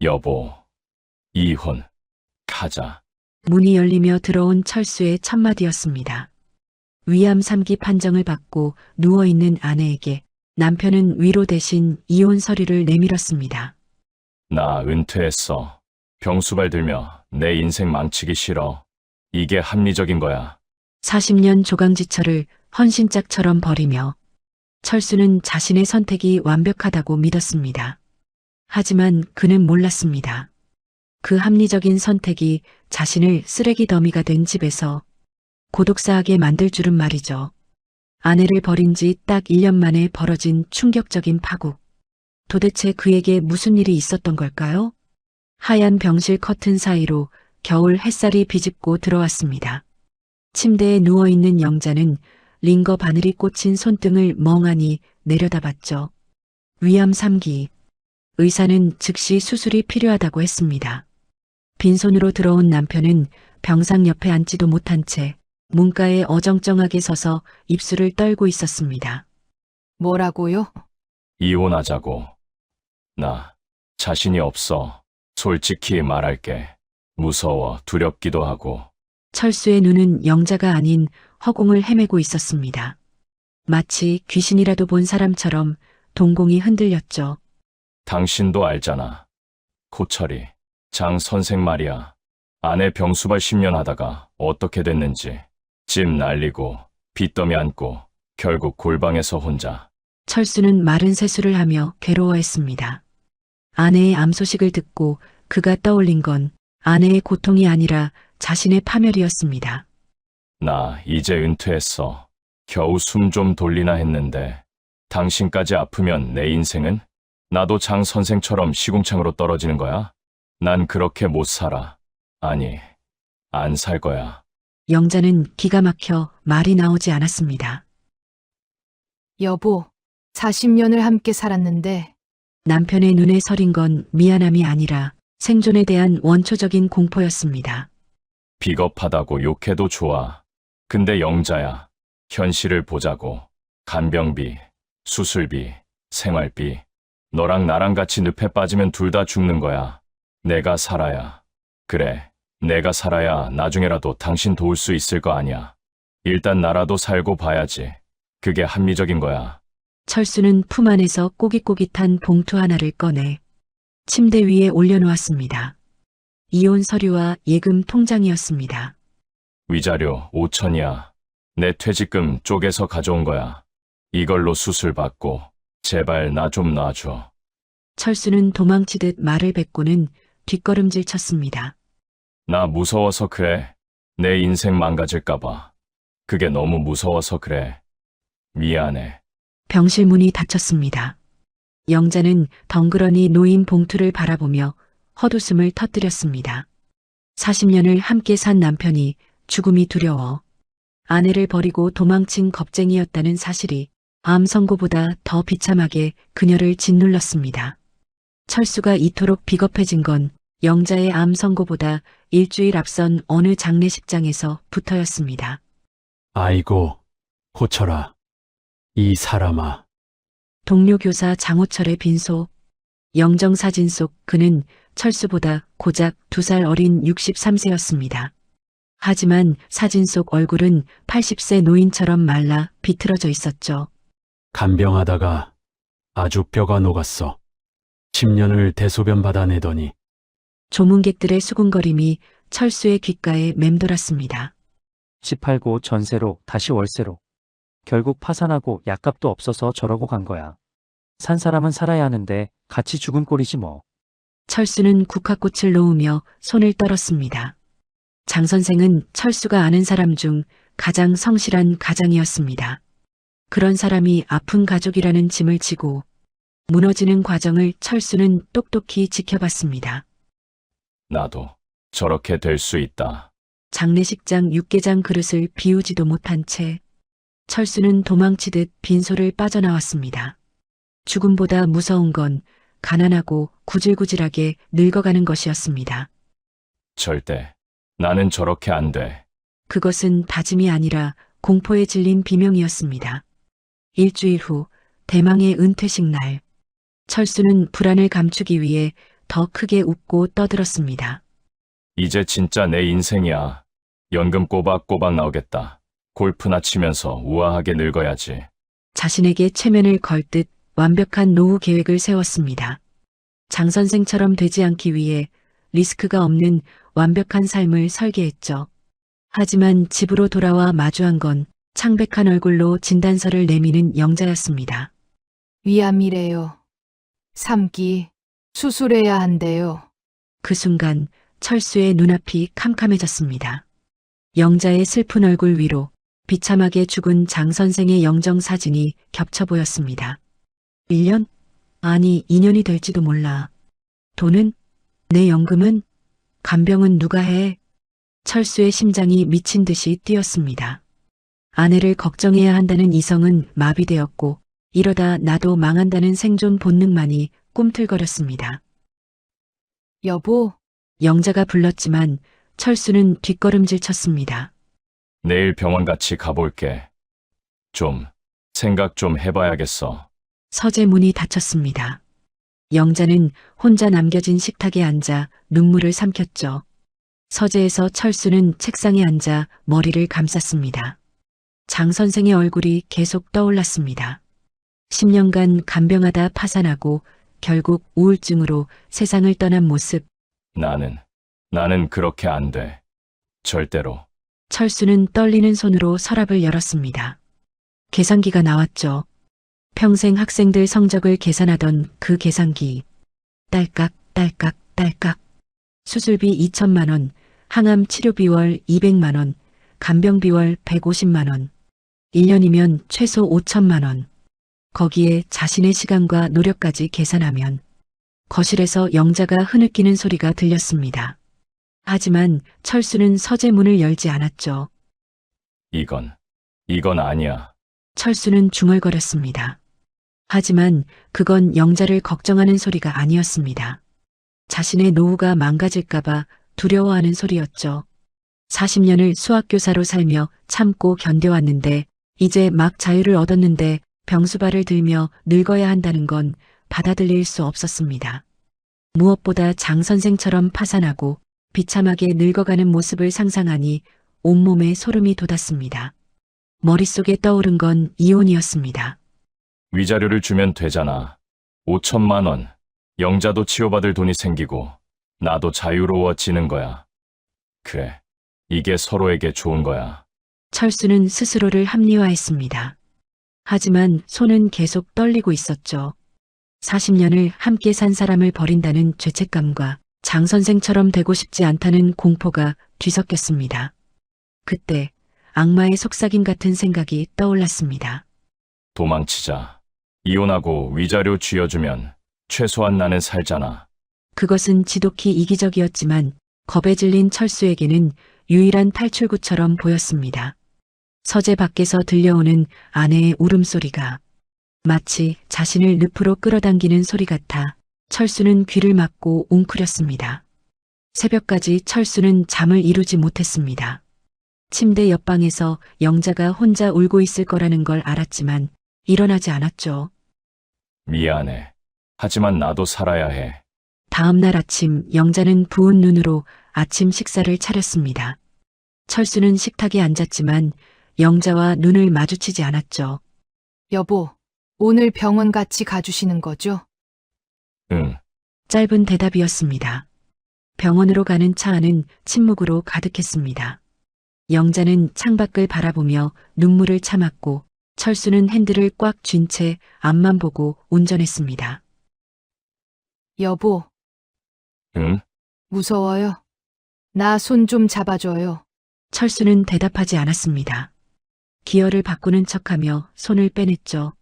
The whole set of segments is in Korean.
여보, 이혼, 가자. 문이 열리며 들어온 철수의 첫마디였습니다. 위암 3기 판정을 받고 누워있는 아내에게 남편은 위로 대신 이혼 서류를 내밀었습니다. 나 은퇴했어. 병수발 들며 내 인생 망치기 싫어. 이게 합리적인 거야. 40년 조강지처를 헌신짝처럼 버리며 철수는 자신의 선택이 완벽하다고 믿었습니다. 하지만 그는 몰랐습니다. 그 합리적인 선택이 자신을 쓰레기 더미가 된 집에서 고독사하게 만들 줄은 말이죠. 아내를 버린 지 딱 1년 만에 벌어진 충격적인 파국. 도대체 그에게 무슨 일이 있었던 걸까요? 하얀 병실 커튼 사이로 겨울 햇살이 비집고 들어왔습니다. 침대에 누워있는 영자는 링거 바늘이 꽂힌 손등을 멍하니 내려다봤죠. 위암 3기. 의사는 즉시 수술이 필요하다고 했습니다. 빈손으로 들어온 남편은 병상 옆에 앉지도 못한 채 문가에 어정쩡하게 서서 입술을 떨고 있었습니다. 뭐라고요? 이혼하자고. 나 자신이 없어. 솔직히 말할게. 무서워, 두렵기도 하고. 철수의 눈은 영자가 아닌 허공을 헤매고 있었습니다. 마치 귀신이라도 본 사람처럼 동공이 흔들렸죠. 당신도 알잖아. 고철이, 장 선생 말이야. 아내 병수발 10년 하다가 어떻게 됐는지. 집 날리고, 빚더미 안고, 결국 골방에서 혼자. 철수는 마른 세수를 하며 괴로워했습니다. 아내의 암 소식을 듣고 그가 떠올린 건 아내의 고통이 아니라 자신의 파멸이었습니다. 나 이제 은퇴했어. 겨우 숨 좀 돌리나 했는데 당신까지 아프면 내 인생은? 나도 장 선생처럼 시궁창으로 떨어지는 거야? 난 그렇게 못 살아. 아니, 안 살 거야. 영자는 기가 막혀 말이 나오지 않았습니다. 여보, 40년을 함께 살았는데 남편의 눈에 서린 건 미안함이 아니라 생존에 대한 원초적인 공포였습니다. 비겁하다고 욕해도 좋아. 근데 영자야, 현실을 보자고. 간병비, 수술비, 생활비. 너랑 나랑 같이 늪에 빠지면 둘 다 죽는 거야. 내가 살아야. 그래, 내가 살아야 나중에라도 당신 도울 수 있을 거 아니야. 일단 나라도 살고 봐야지. 그게 합리적인 거야. 철수는 품 안에서 꼬깃꼬깃한 봉투 하나를 꺼내 침대 위에 올려놓았습니다. 이혼 서류와 예금 통장이었습니다. 위자료 5천이야. 내 퇴직금 쪼개서 가져온 거야. 이걸로 수술 받고 제발 나 좀 놔줘. 철수는 도망치듯 말을 뱉고는 뒷걸음질 쳤습니다. 나 무서워서 그래. 내 인생 망가질까봐. 그게 너무 무서워서 그래. 미안해. 병실 문이 닫혔습니다. 영자는 덩그러니 놓인 봉투를 바라보며 헛웃음을 터뜨렸습니다. 40년을 함께 산 남편이 죽음이 두려워 아내를 버리고 도망친 겁쟁이였다는 사실이 암 선고보다 더 비참하게 그녀를 짓눌렀습니다. 철수가 이토록 비겁해진 건 영자의 암 선고보다 일주일 앞선 어느 장례식장에서부터였습니다. 아이고, 호철아. 이 사람아. 동료 교사 장호철의 빈소. 영정사진 속 그는 철수보다 고작 2살 어린 63세였습니다. 하지만 사진 속 얼굴은 80세 노인처럼 말라 비틀어져 있었죠. 간병하다가 아주 뼈가 녹았어. 10년을 대소변 받아내더니 조문객들의 수군거림이 철수의 귓가에 맴돌았습니다. 집 팔고 전세로 다시 월세로. 결국 파산하고 약값도 없어서 저러고 간 거야. 산 사람은 살아야 하는데 같이 죽은 꼴이지 뭐. 철수는 국화꽃을 놓으며 손을 떨었습니다. 장 선생은 철수가 아는 사람 중 가장 성실한 가장이었습니다. 그런 사람이 아픈 가족이라는 짐을 지고 무너지는 과정을 철수는 똑똑히 지켜봤습니다. 나도 저렇게 될 수 있다. 장례식장 육개장 그릇을 비우지도 못한 채 철수는 도망치듯 빈소를 빠져나왔습니다. 죽음보다 무서운 건 가난하고 구질구질하게 늙어가는 것이었습니다. 절대. 나는 저렇게 안 돼. 그것은 다짐이 아니라 공포에 질린 비명이었습니다. 일주일 후 대망의 은퇴식 날. 철수는 불안을 감추기 위해 더 크게 웃고 떠들었습니다. 이제 진짜 내 인생이야. 연금 꼬박꼬박 나오겠다. 골프나 치면서 우아하게 늙어야지. 자신에게 체면을 걸 듯 완벽한 노후 계획을 세웠습니다. 장 선생처럼 되지 않기 위해 리스크가 없는 완벽한 삶을 설계했죠. 하지만 집으로 돌아와 마주한 건 창백한 얼굴로 진단서를 내미는 영자였습니다. 위암이래요. 3기 수술해야 한대요. 그 순간 철수의 눈앞이 캄캄해졌습니다. 영자의 슬픈 얼굴 위로 비참하게 죽은 장 선생의 영정 사진이 겹쳐 보였습니다. 1년? 아니 2년이 될지도 몰라. 돈은? 내 연금은? 간병은 누가 해? 철수의 심장이 미친 듯이 뛰었습니다. 아내를 걱정해야 한다는 이성은 마비되었고 이러다 나도 망한다는 생존 본능만이 꿈틀거렸습니다. 여보, 영자가 불렀지만 철수는 뒷걸음질 쳤습니다. 내일 병원 같이 가볼게. 좀 생각 좀 해봐야겠어. 서재 문이 닫혔습니다. 영자는 혼자 남겨진 식탁에 앉아 눈물을 삼켰죠. 서재에서 철수는 책상에 앉아 머리를 감쌌습니다. 장 선생의 얼굴이 계속 떠올랐습니다. 10년간 간병하다 파산하고 결국 우울증으로 세상을 떠난 모습. 나는 그렇게 안 돼. 절대로. 철수는 떨리는 손으로 서랍을 열었습니다. 계산기가 나왔죠. 평생 학생들 성적을 계산하던 그 계산기. 딸깍, 딸깍, 딸깍. 수술비 2천만 원, 항암 치료비월 200만 원, 간병비월 150만 원. 1년이면 최소 5천만 원. 거기에 자신의 시간과 노력까지 계산하면 거실에서 영자가 흐느끼는 소리가 들렸습니다. 하지만 철수는 서재 문을 열지 않았죠. 이건 아니야. 철수는 중얼거렸습니다. 하지만 그건 영자를 걱정하는 소리가 아니었습니다. 자신의 노후가 망가질까봐 두려워하는 소리였죠. 40년을 수학교사로 살며 참고 견뎌왔는데 이제 막 자유를 얻었는데 병수발을 들며 늙어야 한다는 건 받아들일 수 없었습니다. 무엇보다 장 선생처럼 파산하고 비참하게 늙어가는 모습을 상상하니 온몸에 소름이 돋았습니다. 머릿속에 떠오른 건 이혼이었습니다. 위자료를 주면 되잖아. 5천만 원. 영자도 치료받을 돈이 생기고 나도 자유로워지는 거야. 그래. 이게 서로에게 좋은 거야. 철수는 스스로를 합리화했습니다. 하지만 손은 계속 떨리고 있었죠. 40년을 함께 산 사람을 버린다는 죄책감과 장 선생처럼 되고 싶지 않다는 공포가 뒤섞였습니다. 그때 악마의 속삭임 같은 생각이 떠올랐습니다. 도망치자. 이혼하고 위자료 쥐어주면 최소한 나는 살잖아. 그것은 지독히 이기적이었지만 겁에 질린 철수에게는 유일한 탈출구처럼 보였습니다. 서재 밖에서 들려오는 아내의 울음소리가 마치 자신을 늪으로 끌어당기는 소리 같아 철수는 귀를 막고 웅크렸습니다. 새벽까지 철수는 잠을 이루지 못했습니다. 침대 옆방에서 영자가 혼자 울고 있을 거라는 걸 알았지만 일어나지 않았죠. 미안해. 하지만 나도 살아야 해. 다음 날 아침 영자는 부은 눈으로 아침 식사를 차렸습니다. 철수는 식탁에 앉았지만 영자와 눈을 마주치지 않았죠. 여보, 오늘 병원 같이 가주시는 거죠? 응. 짧은 대답이었습니다. 병원으로 가는 차 안은 침묵으로 가득했습니다. 영자는 창밖을 바라보며 눈물을 참았고 철수는 핸들을 꽉 쥔 채 앞만 보고 운전했습니다. 여보, 응? 무서워요. 나 손 좀 잡아줘요. 철수는 대답하지 않았습니다. 기어를 바꾸는 척하며 손을 빼냈죠.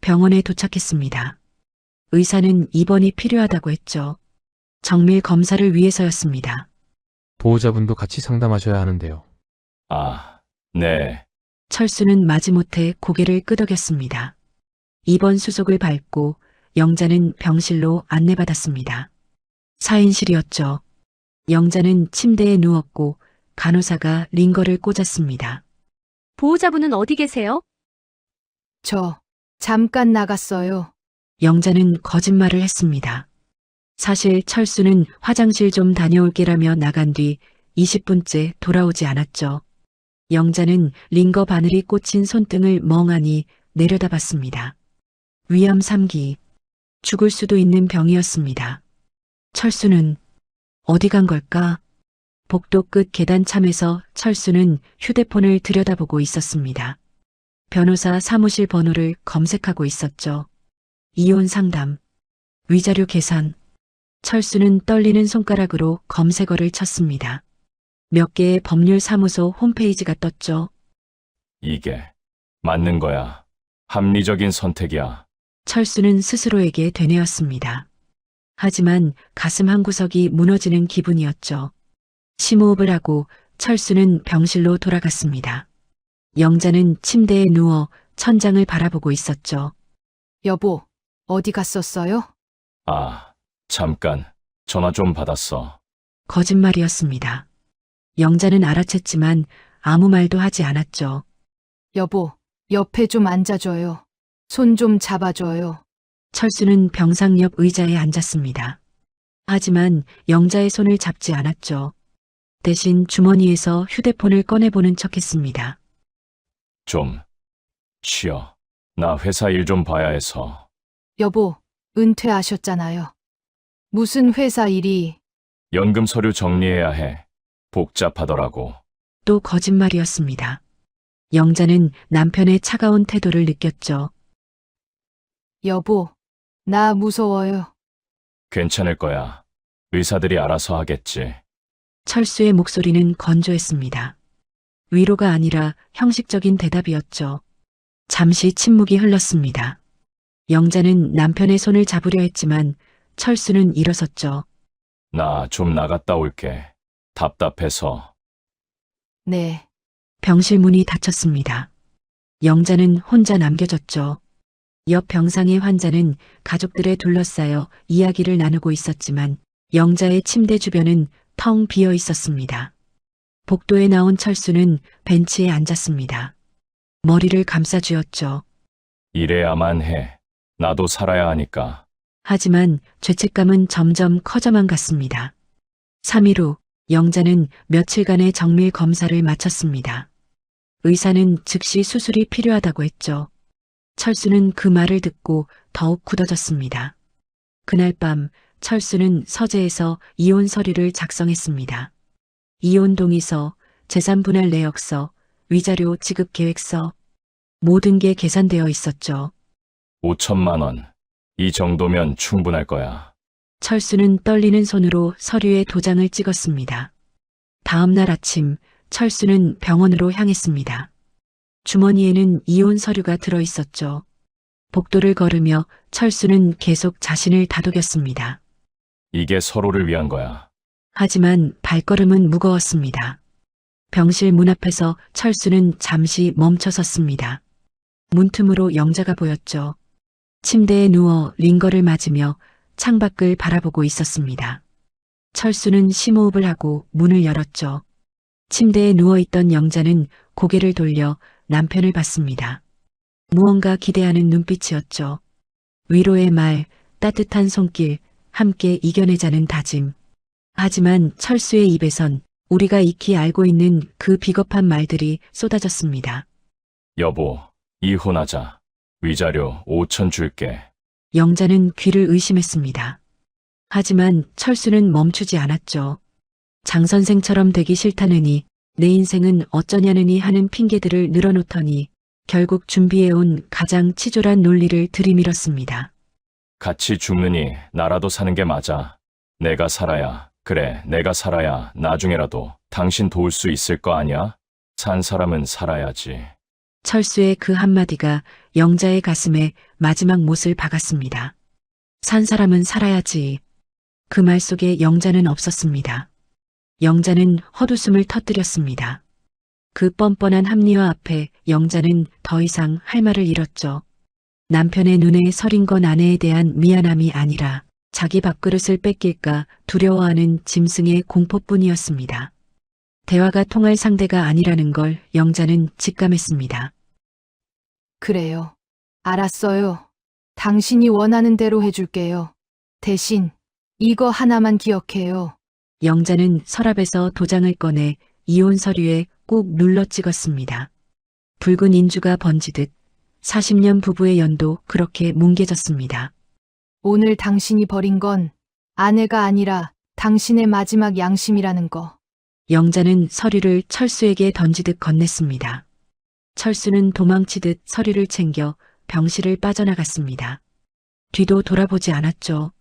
병원에 도착했습니다. 의사는 입원이 필요하다고 했죠. 정밀 검사를 위해서였습니다. 보호자분도 같이 상담하셔야 하는데요. 아, 네. 철수는 마지못해 고개를 끄덕였습니다. 입원 수속을 밟고 영자는 병실로 안내받았습니다. 4인실이었죠. 영자는 침대에 누웠고 간호사가 링거를 꽂았습니다. 보호자분은 어디 계세요? 저 잠깐 나갔어요. 영자는 거짓말을 했습니다. 사실 철수는 화장실 좀 다녀올게라며 나간 뒤 20분째 돌아오지 않았죠. 영자는 링거 바늘이 꽂힌 손등을 멍하니 내려다봤습니다. 위암 3기. 죽을 수도 있는 병이었습니다. 철수는 어디 간 걸까? 복도 끝 계단참에서 철수는 휴대폰을 들여다보고 있었습니다. 변호사 사무실 번호를 검색하고 있었죠. 이혼 상담, 위자료 계산. 철수는 떨리는 손가락으로 검색어를 쳤습니다. 몇 개의 법률사무소 홈페이지가 떴죠. 이게 맞는 거야. 합리적인 선택이야. 철수는 스스로에게 되뇌었습니다. 하지만 가슴 한구석이 무너지는 기분이었죠. 심호흡을 하고 철수는 병실로 돌아갔습니다. 영자는 침대에 누워 천장을 바라보고 있었죠. 여보, 어디 갔었어요? 아, 잠깐. 전화 좀 받았어. 거짓말이었습니다. 영자는 알아챘지만 아무 말도 하지 않았죠. 여보, 옆에 좀 앉아줘요. 손 좀 잡아줘요. 철수는 병상 옆 의자에 앉았습니다. 하지만 영자의 손을 잡지 않았죠. 대신 주머니에서 휴대폰을 꺼내보는 척했습니다. 좀 쉬어. 나 회사 일 좀 봐야 해서. 여보, 은퇴하셨잖아요. 무슨 회사 일이? 연금 서류 정리해야 해. 복잡하더라고. 또 거짓말이었습니다. 영자는 남편의 차가운 태도를 느꼈죠. 여보, 나 무서워요. 괜찮을 거야. 의사들이 알아서 하겠지. 철수의 목소리는 건조했습니다. 위로가 아니라 형식적인 대답이었죠. 잠시 침묵이 흘렀습니다. 영자는 남편의 손을 잡으려 했지만 철수는 일어섰죠. 나 좀 나갔다 올게. 답답해서. 네, 병실 문이 닫혔습니다. 영자는 혼자 남겨졌죠. 옆 병상의 환자는 가족들에 둘러싸여 이야기를 나누고 있었지만 영자의 침대 주변은 텅 비어 있었습니다. 복도에 나온 철수는 벤치에 앉았습니다. 머리를 감싸쥐었죠. 이래야만 해. 나도 살아야 하니까. 하지만 죄책감은 점점 커져만 갔습니다. 3일 후 영자는 며칠간의 정밀 검사를 마쳤습니다. 의사는 즉시 수술이 필요하다고 했죠. 철수는 그 말을 듣고 더욱 굳어졌습니다. 그날 밤 철수는 서재에서 이혼 서류를 작성했습니다. 이혼 동의서, 재산 분할 내역서, 위자료 지급 계획서, 모든 게 계산되어 있었죠. 5천만 원. 이 정도면 충분할 거야. 철수는 떨리는 손으로 서류에 도장을 찍었습니다. 다음 날 아침 철수는 병원으로 향했습니다. 주머니에는 이혼 서류가 들어 있었죠. 복도를 걸으며 철수는 계속 자신을 다독였습니다. 이게 서로를 위한 거야. 하지만 발걸음은 무거웠습니다. 병실 문 앞에서 철수는 잠시 멈춰 섰습니다. 문틈으로 영자가 보였죠. 침대에 누워 링거를 맞으며 창밖을 바라보고 있었습니다. 철수는 심호흡을 하고 문을 열었죠. 침대에 누워있던 영자는 고개를 돌려 남편을 봤습니다. 무언가 기대하는 눈빛이었죠. 위로의 말, 따뜻한 손길, 함께 이겨내자는 다짐. 하지만 철수의 입에선 우리가 익히 알고 있는 그 비겁한 말들이 쏟아졌습니다. 여보, 이혼하자. 위자료 5천 줄게. 영자는 귀를 의심했습니다. 하지만 철수는 멈추지 않았죠. 장 선생처럼 되기 싫다느니 내 인생은 어쩌냐느니 하는 핑계들을 늘어놓더니 결국 준비해온 가장 치졸한 논리를 들이밀었습니다. 같이 죽느니 나라도 사는 게 맞아. 내가 살아야, 그래, 내가 살아야 나중에라도 당신 도울 수 있을 거 아니야? 산 사람은 살아야지. 철수의 그 한마디가 영자의 가슴에 마지막 못을 박았습니다. 산 사람은 살아야지. 그 말 속에 영자는 없었습니다. 영자는 헛웃음을 터뜨렸습니다. 그 뻔뻔한 합리화 앞에 영자는 더 이상 할 말을 잃었죠. 남편의 눈에 서린 건 아내에 대한 미안함이 아니라 자기 밥그릇을 뺏길까 두려워하는 짐승의 공포뿐이었습니다. 대화가 통할 상대가 아니라는 걸 영자는 직감했습니다. 그래요. 알았어요. 당신이 원하는 대로 해줄게요. 대신 이거 하나만 기억해요. 영자는 서랍에서 도장을 꺼내 이혼 서류에 꾹 눌러 찍었습니다. 붉은 인주가 번지듯 40년 부부의 연도 그렇게 뭉개졌습니다. 오늘 당신이 버린 건 아내가 아니라 당신의 마지막 양심이라는 거. 영자는 서류를 철수에게 던지듯 건넸습니다. 철수는 도망치듯 서류를 챙겨 병실을 빠져나갔습니다. 뒤도 돌아보지 않았죠.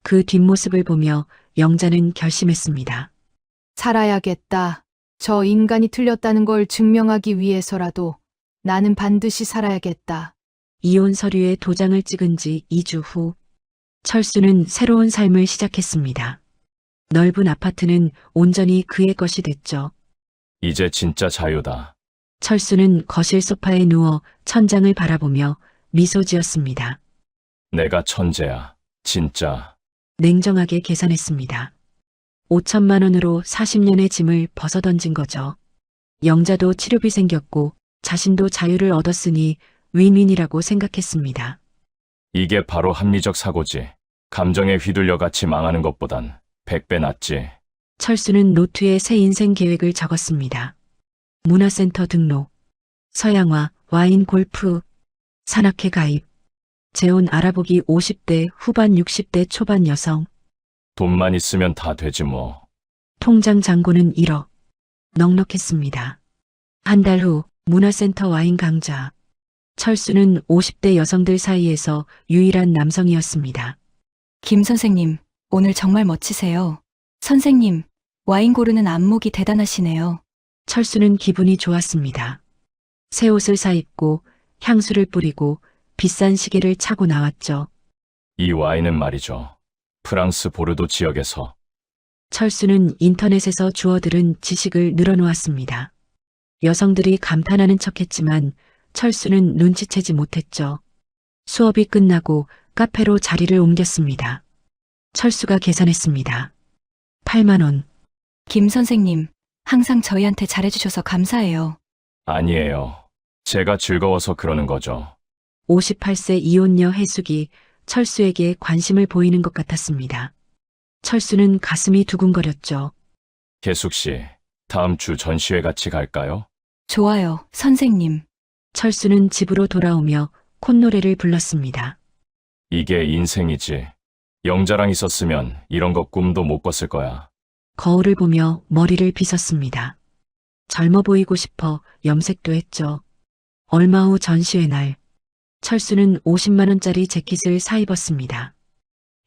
그 뒷모습을 보며 영자는 결심했습니다. 살아야겠다. 저 인간이 틀렸다는 걸 증명하기 위해서라도 나는 반드시 살아야겠다. 이혼 서류에 도장을 찍은 지 2주 후 철수는 새로운 삶을 시작했습니다. 넓은 아파트는 온전히 그의 것이 됐죠. 이제 진짜 자유다. 철수는 거실 소파에 누워 천장을 바라보며 미소 지었습니다. 내가 천재야. 진짜. 냉정하게 계산했습니다. 5천만 원으로 40년의 짐을 벗어던진 거죠. 영자도 치료비 생겼고 자신도 자유를 얻었으니 윈윈이라고 생각했습니다. 이게 바로 합리적 사고지. 감정에 휘둘려 같이 망하는 것보단 100배 낫지. 철수는 노트에 새 인생 계획을 적었습니다. 문화센터 등록, 서양화, 와인 골프, 산악회 가입, 재혼 알아보기 50대 후반 60대 초반 여성, 돈만 있으면 다 되지 뭐. 통장 잔고는 1억. 넉넉했습니다. 한 달 후 문화센터 와인 강좌. 철수는 50대 여성들 사이에서 유일한 남성이었습니다. 김 선생님, 오늘 정말 멋지세요. 선생님, 와인 고르는 안목이 대단하시네요. 철수는 기분이 좋았습니다. 새 옷을 사입고 향수를 뿌리고 비싼 시계를 차고 나왔죠. 이 와인은 말이죠. 프랑스 보르도 지역에서. 철수는 인터넷에서 주워들은 지식을 늘어놓았습니다. 여성들이 감탄하는 척했지만 철수는 눈치채지 못했죠. 수업이 끝나고 카페로 자리를 옮겼습니다. 철수가 계산했습니다. 8만 원. 김 선생님, 항상 저희한테 잘해주셔서 감사해요. 아니에요. 제가 즐거워서 그러는 거죠. 58세 이혼녀 해숙이 철수에게 관심을 보이는 것 같았습니다. 철수는 가슴이 두근거렸죠. 개숙 씨, 다음 주 전시회 같이 갈까요? 좋아요, 선생님. 철수는 집으로 돌아오며 콧노래를 불렀습니다. 이게 인생이지. 영자랑 있었으면 이런 거 꿈도 못 꿨을 거야. 거울을 보며 머리를 빗었습니다. 젊어 보이고 싶어 염색도 했죠. 얼마 후 전시회 날, 철수는 50만 원짜리 재킷을 사입었습니다.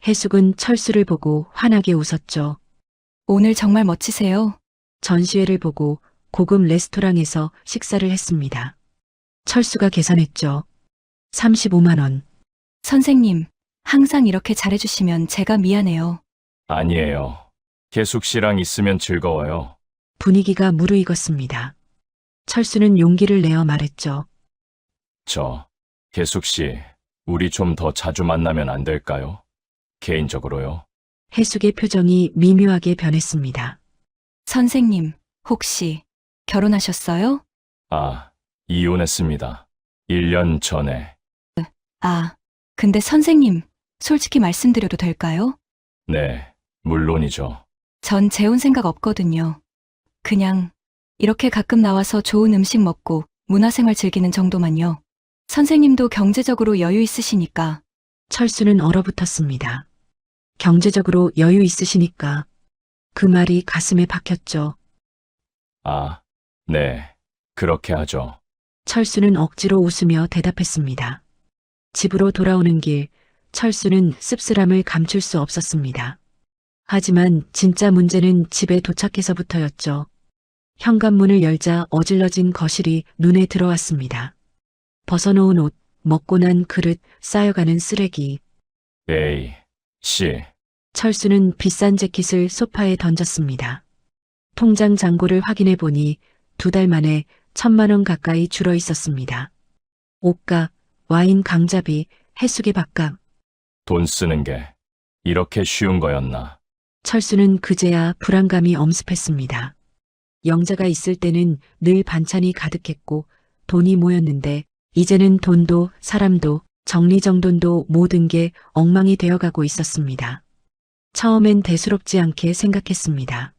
해숙은 철수를 보고 환하게 웃었죠. 오늘 정말 멋지세요. 전시회를 보고 고급 레스토랑에서 식사를 했습니다. 철수가 계산했죠. 35만 원. 선생님, 항상 이렇게 잘해주시면 제가 미안해요. 아니에요. 개숙 씨랑 있으면 즐거워요. 분위기가 무르익었습니다. 철수는 용기를 내어 말했죠. 개숙 씨, 우리 좀 더 자주 만나면 안 될까요? 개인적으로요. 해숙의 표정이 미묘하게 변했습니다. 선생님, 혹시 결혼하셨어요? 아, 이혼했습니다. 1년 전에. 아, 근데 선생님, 솔직히 말씀드려도 될까요? 네, 물론이죠. 전 재혼 생각 없거든요. 그냥 이렇게 가끔 나와서 좋은 음식 먹고 문화생활 즐기는 정도만요. 선생님도 경제적으로 여유 있으시니까. 철수는 얼어붙었습니다. 경제적으로 여유 있으시니까. 그 말이 가슴에 박혔죠. 아, 네, 그렇게 하죠. 철수는 억지로 웃으며 대답했습니다. 집으로 돌아오는 길, 철수는 씁쓸함을 감출 수 없었습니다. 하지만 진짜 문제는 집에 도착해서부터였죠. 현관문을 열자 어질러진 거실이 눈에 들어왔습니다. 벗어놓은 옷, 먹고 난 그릇, 쌓여가는 쓰레기. 에이, 씨, 철수는 비싼 재킷을 소파에 던졌습니다. 통장 잔고를 확인해 보니 2달 만에 1,000만 원 가까이 줄어 있었습니다. 옷값, 와인 강자비, 해수계 밥값. 돈 쓰는 게 이렇게 쉬운 거였나. 철수는 그제야 불안감이 엄습했습니다. 영자가 있을 때는 늘 반찬이 가득했고 돈이 모였는데 이제는 돈도 사람도 정리정돈도 모든 게 엉망이 되어가고 있었습니다. 처음엔 대수롭지 않게 생각했습니다.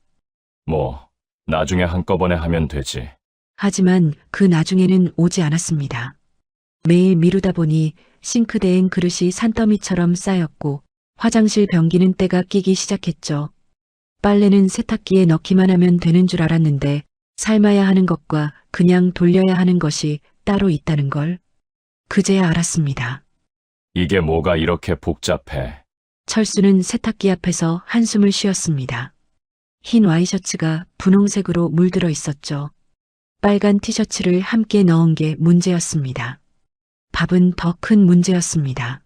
뭐, 나중에 한꺼번에 하면 되지. 하지만 그 나중에는 오지 않았습니다. 매일 미루다 보니 싱크대엔 그릇이 산더미처럼 쌓였고 화장실 변기는 때가 끼기 시작했죠. 빨래는 세탁기에 넣기만 하면 되는 줄 알았는데 삶아야 하는 것과 그냥 돌려야 하는 것이 따로 있다는 걸 그제야 알았습니다. 이게 뭐가 이렇게 복잡해. 철수는 세탁기 앞에서 한숨을 쉬었습니다. 흰 와이셔츠가 분홍색으로 물들어 있었죠. 빨간 티셔츠를 함께 넣은 게 문제였습니다. 밥은 더 큰 문제였습니다.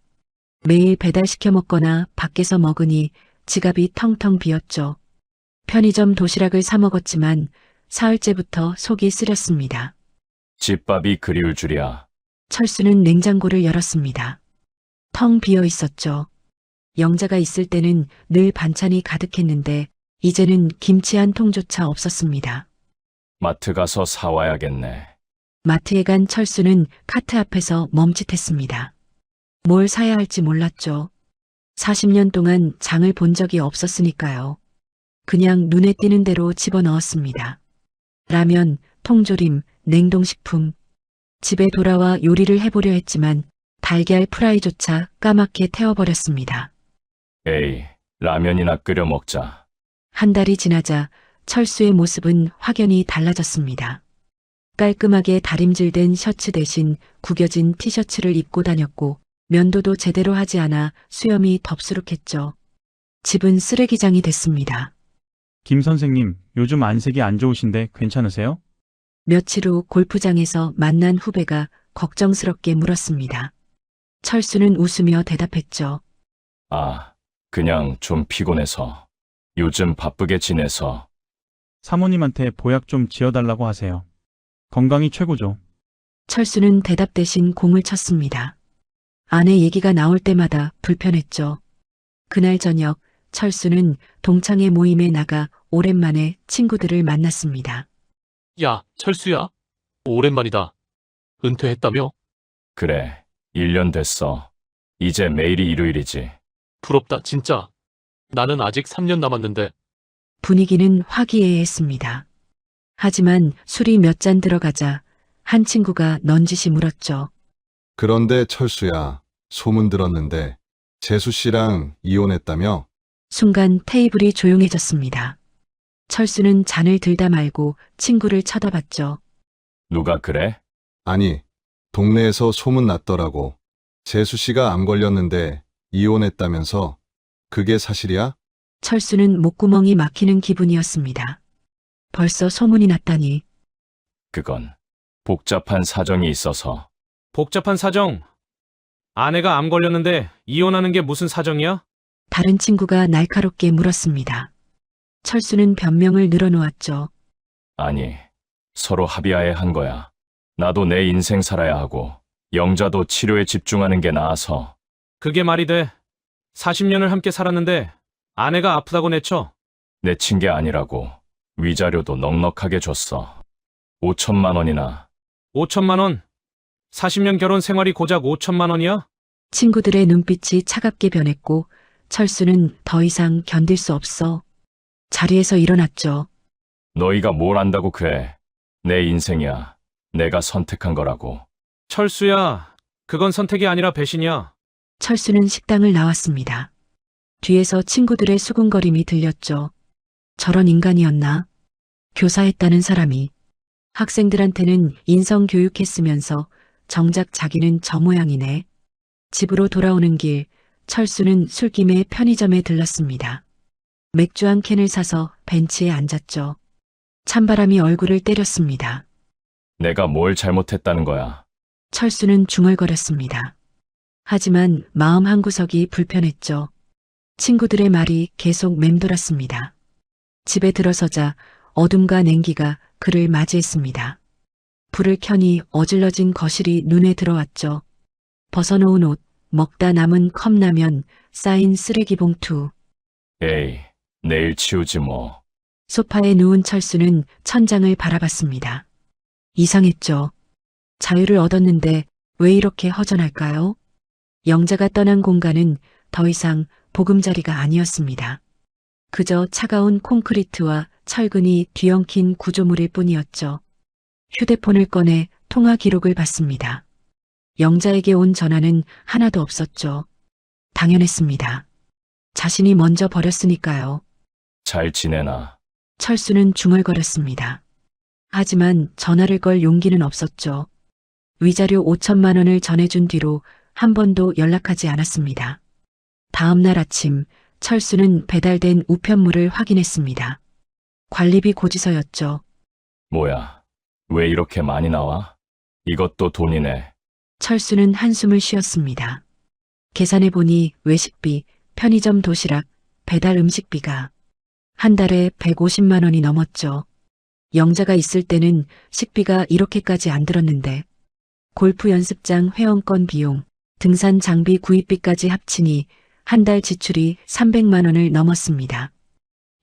매일 배달시켜 먹거나 밖에서 먹으니 지갑이 텅텅 비었죠. 편의점 도시락을 사 먹었지만 사흘째부터 속이 쓰렸습니다. 집밥이 그리울 줄이야. 철수는 냉장고를 열었습니다. 텅 비어 있었죠. 영자가 있을 때는 늘 반찬이 가득했는데 이제는 김치 한 통조차 없었습니다. 마트 가서 사와야겠네. 마트에 간 철수는 카트 앞에서 멈칫했습니다. 뭘 사야 할지 몰랐죠. 40년 동안 장을 본 적이 없었으니까요. 그냥 눈에 띄는 대로 집어넣었습니다. 라면, 통조림, 냉동식품. 집에 돌아와 요리를 해보려 했지만 달걀 프라이조차 까맣게 태워버렸습니다. 에이, 라면이나 끓여 먹자. 한 달이 지나자 철수의 모습은 확연히 달라졌습니다. 깔끔하게 다림질된 셔츠 대신 구겨진 티셔츠를 입고 다녔고 면도도 제대로 하지 않아 수염이 덥수룩했죠. 집은 쓰레기장이 됐습니다. 김 선생님, 요즘 안색이 안 좋으신데 괜찮으세요? 며칠 후 골프장에서 만난 후배가 걱정스럽게 물었습니다. 철수는 웃으며 대답했죠. 아, 그냥 좀 피곤해서. 요즘 바쁘게 지내서. 사모님한테 보약 좀 지어달라고 하세요. 건강이 최고죠. 철수는 대답 대신 공을 쳤습니다. 아내 얘기가 나올 때마다 불편했죠. 그날 저녁 철수는 동창회 모임에 나가 오랜만에 친구들을 만났습니다. 야, 철수야. 오랜만이다. 은퇴했다며? 그래, 1년 됐어. 이제 매일이 일요일이지. 부럽다, 진짜. 나는 아직 3년 남았는데. 분위기는 화기애애했습니다. 하지만 술이 몇 잔 들어가자 한 친구가 넌지시 물었죠. 그런데 철수야, 소문 들었는데 재수 씨랑 이혼했다며? 순간 테이블이 조용해졌습니다. 철수는 잔을 들다 말고 친구를 쳐다봤죠. 누가 그래? 아니, 동네에서 소문 났더라고. 재수 씨가 암 걸렸는데 이혼했다면서? 그게 사실이야? 철수는 목구멍이 막히는 기분이었습니다. 벌써 소문이 났다니. 그건 복잡한 사정이 있어서. 복잡한 사정. 아내가 암 걸렸는데 이혼하는 게 무슨 사정이야? 다른 친구가 날카롭게 물었습니다. 철수는 변명을 늘어놓았죠. 아니, 서로 합의하에 한 거야. 나도 내 인생 살아야 하고, 영자도 치료에 집중하는 게 나아서. 그게 말이 돼. 40년을 함께 살았는데 아내가 아프다고 내쳐. 내친 게 아니라고. 위자료도 넉넉하게 줬어. 5천만 원이나. 5천만 원. 40년 결혼 생활이 고작 5천만 원이야? 친구들의 눈빛이 차갑게 변했고 철수는 더 이상 견딜 수 없어 자리에서 일어났죠. 너희가 뭘 안다고 그래. 내 인생이야. 내가 선택한 거라고. 철수야, 그건 선택이 아니라 배신이야. 철수는 식당을 나왔습니다. 뒤에서 친구들의 수군거림이 들렸죠. 저런 인간이었나? 교사했다는 사람이. 학생들한테는 인성교육했으면서 정작 자기는 저 모양이네. 집으로 돌아오는 길, 철수는 술김에 편의점에 들렀습니다. 맥주 한 캔을 사서 벤치에 앉았죠. 찬바람이 얼굴을 때렸습니다. 내가 뭘 잘못했다는 거야. 철수는 중얼거렸습니다. 하지만 마음 한구석이 불편했죠. 친구들의 말이 계속 맴돌았습니다. 집에 들어서자 어둠과 냉기가 그를 맞이했습니다. 불을 켜니 어질러진 거실이 눈에 들어왔죠. 벗어놓은 옷, 먹다 남은 컵라면, 쌓인 쓰레기 봉투. 에이, 내일 치우지 뭐. 소파에 누운 철수는 천장을 바라봤습니다. 이상했죠. 자유를 얻었는데 왜 이렇게 허전할까요? 영자가 떠난 공간은 더 이상 보금자리가 아니었습니다. 그저 차가운 콘크리트와 철근이 뒤엉킨 구조물일 뿐이었죠. 휴대폰을 꺼내 통화 기록을 봤습니다. 영자에게 온 전화는 하나도 없었죠. 당연했습니다. 자신이 먼저 버렸으니까요. 잘 지내나? 철수는 중얼거렸습니다. 하지만 전화를 걸 용기는 없었죠. 위자료 5천만 원을 전해준 뒤로 한 번도 연락하지 않았습니다. 다음 날 아침 철수는 배달된 우편물을 확인했습니다. 관리비 고지서였죠. 뭐야? 왜 이렇게 많이 나와? 이것도 돈이네. 철수는 한숨을 쉬었습니다. 계산해보니 외식비, 편의점 도시락, 배달 음식비가 한 달에 150만 원이 넘었죠. 영자가 있을 때는 식비가 이렇게까지 안 들었는데 골프 연습장 회원권 비용, 등산 장비 구입비까지 합치니 한 달 지출이 300만 원을 넘었습니다.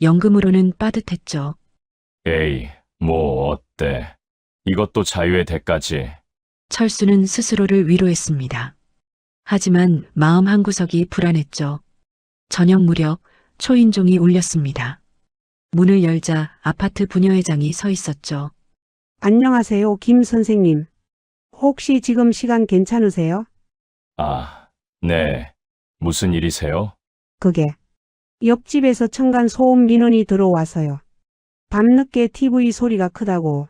연금으로는 빠듯했죠. 에이, 뭐 어때? 이것도 자유의 대가지. 철수는 스스로를 위로했습니다. 하지만 마음 한구석이 불안했죠. 저녁 무렵 초인종이 울렸습니다. 문을 열자 아파트 부녀회장이 서 있었죠. 안녕하세요, 김 선생님. 혹시 지금 시간 괜찮으세요? 아, 네. 무슨 일이세요? 그게 옆집에서 층간 소음 민원이 들어와서요. 밤늦게 TV 소리가 크다고.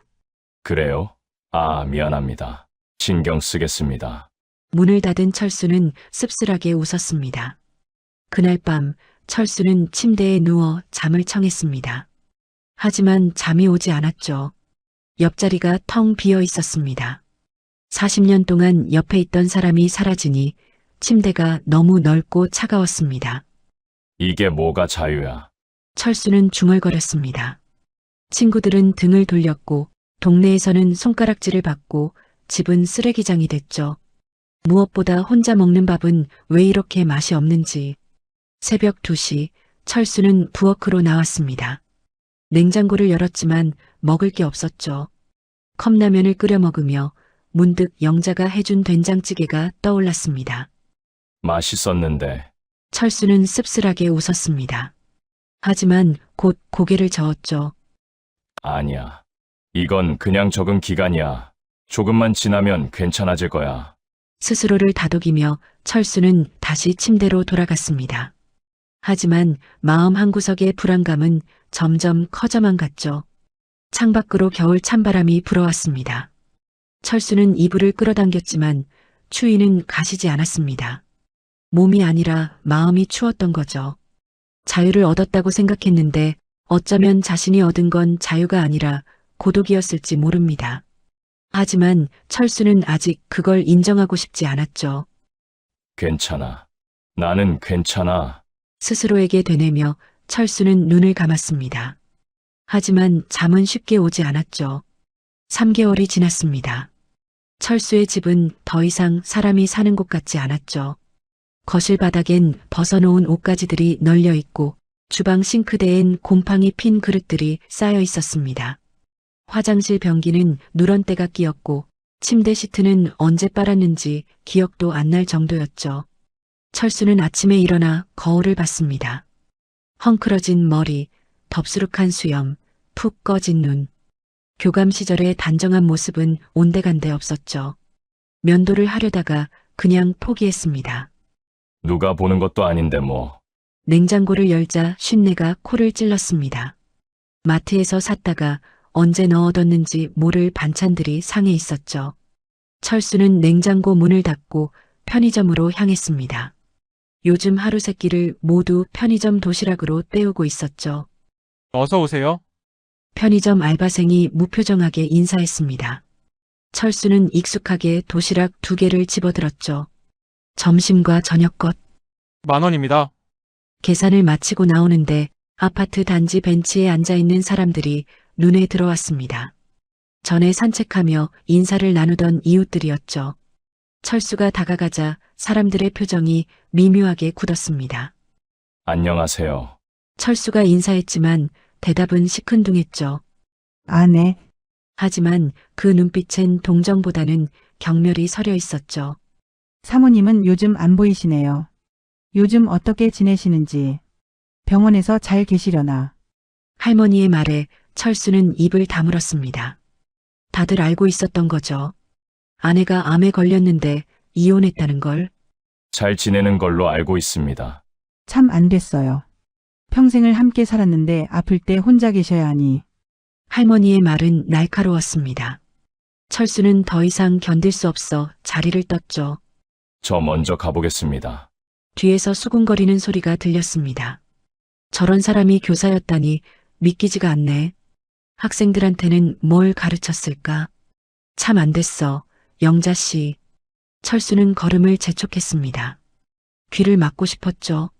그래요? 아, 미안합니다. 신경 쓰겠습니다. 문을 닫은 철수는 씁쓸하게 웃었습니다. 그날 밤 철수는 침대에 누워 잠을 청했습니다. 하지만 잠이 오지 않았죠. 옆자리가 텅 비어 있었습니다. 40년 동안 옆에 있던 사람이 사라지니 침대가 너무 넓고 차가웠습니다. 이게 뭐가 자유야? 철수는 중얼거렸습니다. 친구들은 등을 돌렸고 동네에서는 손가락질을 받고 집은 쓰레기장이 됐죠. 무엇보다 혼자 먹는 밥은 왜 이렇게 맛이 없는지. 새벽 2시 철수는 부엌으로 나왔습니다. 냉장고를 열었지만 먹을 게 없었죠. 컵라면을 끓여 먹으며 문득 영자가 해준 된장찌개가 떠올랐습니다. 맛있었는데. 철수는 씁쓸하게 웃었습니다. 하지만 곧 고개를 저었죠. 아니야. 이건 그냥 적응 기간이야. 조금만 지나면 괜찮아질 거야. 스스로를 다독이며 철수는 다시 침대로 돌아갔습니다. 하지만 마음 한구석의 불안감은 점점 커져만 갔죠. 창밖으로 겨울 찬바람이 불어왔습니다. 철수는 이불을 끌어당겼지만 추위는 가시지 않았습니다. 몸이 아니라 마음이 추웠던 거죠. 자유를 얻었다고 생각했는데 어쩌면 자신이 얻은 건 자유가 아니라 고독이었을지 모릅니다. 하지만 철수는 아직 그걸 인정하고 싶지 않았죠. 괜찮아. 나는 괜찮아. 스스로에게 되뇌며 철수는 눈을 감았습니다. 하지만 잠은 쉽게 오지 않았죠. 3개월이 지났습니다. 철수의 집은 더 이상 사람이 사는 곳 같지 않았죠. 거실 바닥엔 벗어놓은 옷가지들이 널려 있고 주방 싱크대엔 곰팡이 핀 그릇들이 쌓여 있었습니다. 화장실 변기는 누런 때가 끼었고 침대 시트는 언제 빨았는지 기억도 안 날 정도였죠. 철수는 아침에 일어나 거울을 봤습니다. 헝클어진 머리, 덥수룩한 수염, 푹 꺼진 눈. 교감 시절의 단정한 모습은 온데간데 없었죠. 면도를 하려다가 그냥 포기했습니다. 누가 보는 것도 아닌데 뭐. 냉장고를 열자 쉰내가 코를 찔렀습니다. 마트에서 샀다가 언제 넣어뒀는지 모를 반찬들이 상해 있었죠. 철수는 냉장고 문을 닫고 편의점으로 향했습니다. 요즘 하루 세 끼를 모두 편의점 도시락으로 때우고 있었죠. 어서 오세요. 편의점 알바생이 무표정하게 인사했습니다. 철수는 익숙하게 도시락 2개를 집어들었죠. 점심과 저녁 것. 10,000원입니다. 계산을 마치고 나오는데 아파트 단지 벤치에 앉아있는 사람들이 눈에 들어왔습니다. 전에 산책하며 인사를 나누던 이웃들이었죠. 철수가 다가가자 사람들의 표정이 미묘하게 굳었습니다. 안녕하세요. 철수가 인사했지만 대답은 시큰둥했죠. 아, 네. 하지만 그 눈빛엔 동정보다는 경멸이 서려 있었죠. 사모님은 요즘 안 보이시네요. 요즘 어떻게 지내시는지. 병원에서 잘 계시려나. 할머니의 말에 철수는 입을 다물었습니다. 다들 알고 있었던 거죠. 아내가 암에 걸렸는데 이혼했다는 걸. 잘 지내는 걸로 알고 있습니다. 참 안 됐어요. 평생을 함께 살았는데 아플 때 혼자 계셔야 하니. 할머니의 말은 날카로웠습니다. 철수는 더 이상 견딜 수 없어 자리를 떴죠. 저 먼저 가보겠습니다. 뒤에서 수군거리는 소리가 들렸습니다. 저런 사람이 교사였다니 믿기지가 않네. 학생들한테는 뭘 가르쳤을까? 참 안 됐어, 영자 씨. 철수는 걸음을 재촉했습니다. 귀를 막고 싶었죠.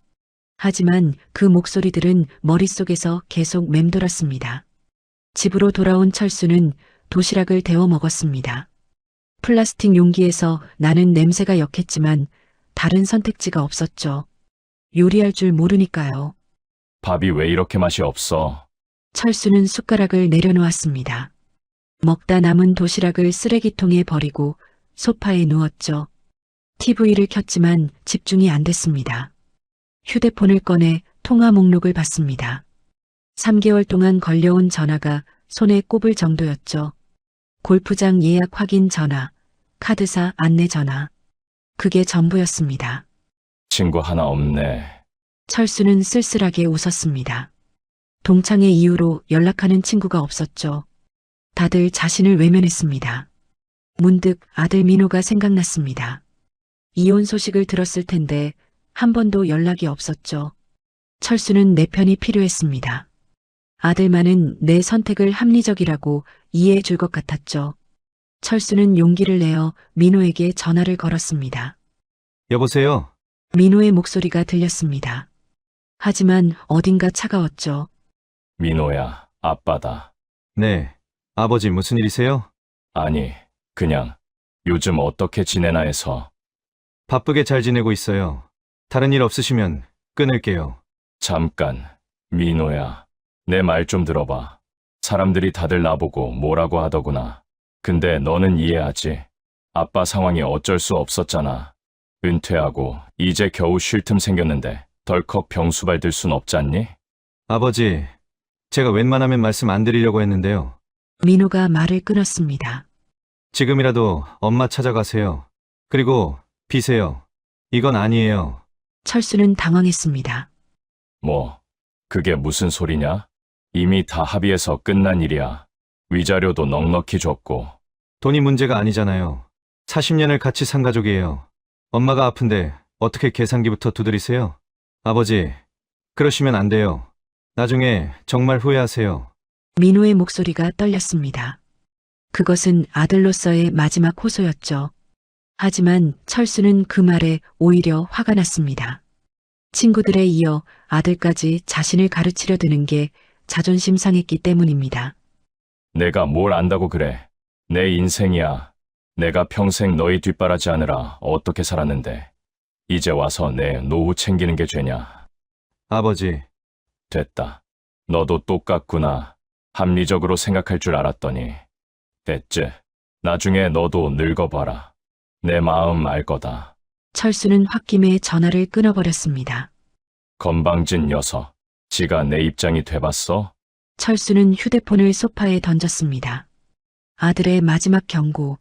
하지만 그 목소리들은 머릿속에서 계속 맴돌았습니다. 집으로 돌아온 철수는 도시락을 데워 먹었습니다. 플라스틱 용기에서 나는 냄새가 역했지만 다른 선택지가 없었죠. 요리할 줄 모르니까요. 밥이 왜 이렇게 맛이 없어? 철수는 숟가락을 내려놓았습니다. 먹다 남은 도시락을 쓰레기통에 버리고 소파에 누웠죠. TV를 켰지만 집중이 안 됐습니다. 휴대폰을 꺼내 통화 목록을 봤습니다. 3개월 동안 걸려온 전화가 손에 꼽을 정도였죠. 골프장 예약 확인 전화, 카드사 안내 전화. 그게 전부였습니다. 친구 하나 없네. 철수는 쓸쓸하게 웃었습니다. 동창회 이후로 연락하는 친구가 없었죠. 다들 자신을 외면했습니다. 문득 아들 민호가 생각났습니다. 이혼 소식을 들었을 텐데 한 번도 연락이 없었죠. 철수는 내 편이 필요했습니다. 아들만은 내 선택을 합리적이라고 이해해 줄 것 같았죠. 철수는 용기를 내어 민호에게 전화를 걸었습니다. 여보세요? 민호의 목소리가 들렸습니다. 하지만 어딘가 차가웠죠. 민호야, 아빠다. 네. 아버지 무슨 일이세요? 아니, 그냥 요즘 어떻게 지내나 해서. 바쁘게 잘 지내고 있어요. 다른 일 없으시면 끊을게요. 잠깐, 민호야. 내 말 좀 들어봐. 사람들이 다들 나보고 뭐라고 하더구나. 근데 너는 이해하지? 아빠 상황이 어쩔 수 없었잖아. 은퇴하고 이제 겨우 쉴 틈 생겼는데 덜컥 병수발 들 순 없잖니? 아버지, 제가 웬만하면 말씀 안 드리려고 했는데요. 민호가 말을 끊었습니다. 지금이라도 엄마 찾아가세요. 그리고 비세요. 이건 아니에요. 철수는 당황했습니다. 뭐, 그게 무슨 소리냐? 이미 다 합의해서 끝난 일이야. 위자료도 넉넉히 줬고. 돈이 문제가 아니잖아요. 40년을 같이 산 가족이에요. 엄마가 아픈데 어떻게 계산기부터 두드리세요? 아버지, 그러시면 안 돼요. 나중에 정말 후회하세요. 민호의 목소리가 떨렸습니다. 그것은 아들로서의 마지막 호소였죠. 하지만 철수는 그 말에 오히려 화가 났습니다. 친구들에 이어 아들까지 자신을 가르치려 드는 게 자존심 상했기 때문입니다. 내가 뭘 안다고 그래. 내 인생이야. 내가 평생 너희 뒷바라지하느라 어떻게 살았는데 이제 와서 내 노후 챙기는 게 죄냐. 아버지. 됐다. 너도 똑같구나. 합리적으로 생각할 줄 알았더니. 됐지. 나중에 너도 늙어봐라. 내 마음 알 거다. 철수는 홧김에 전화를 끊어버렸습니다. 건방진 녀석. 지가 내 입장이 돼봤어? 철수는 휴대폰을 소파에 던졌습니다. 아들의 마지막 경고.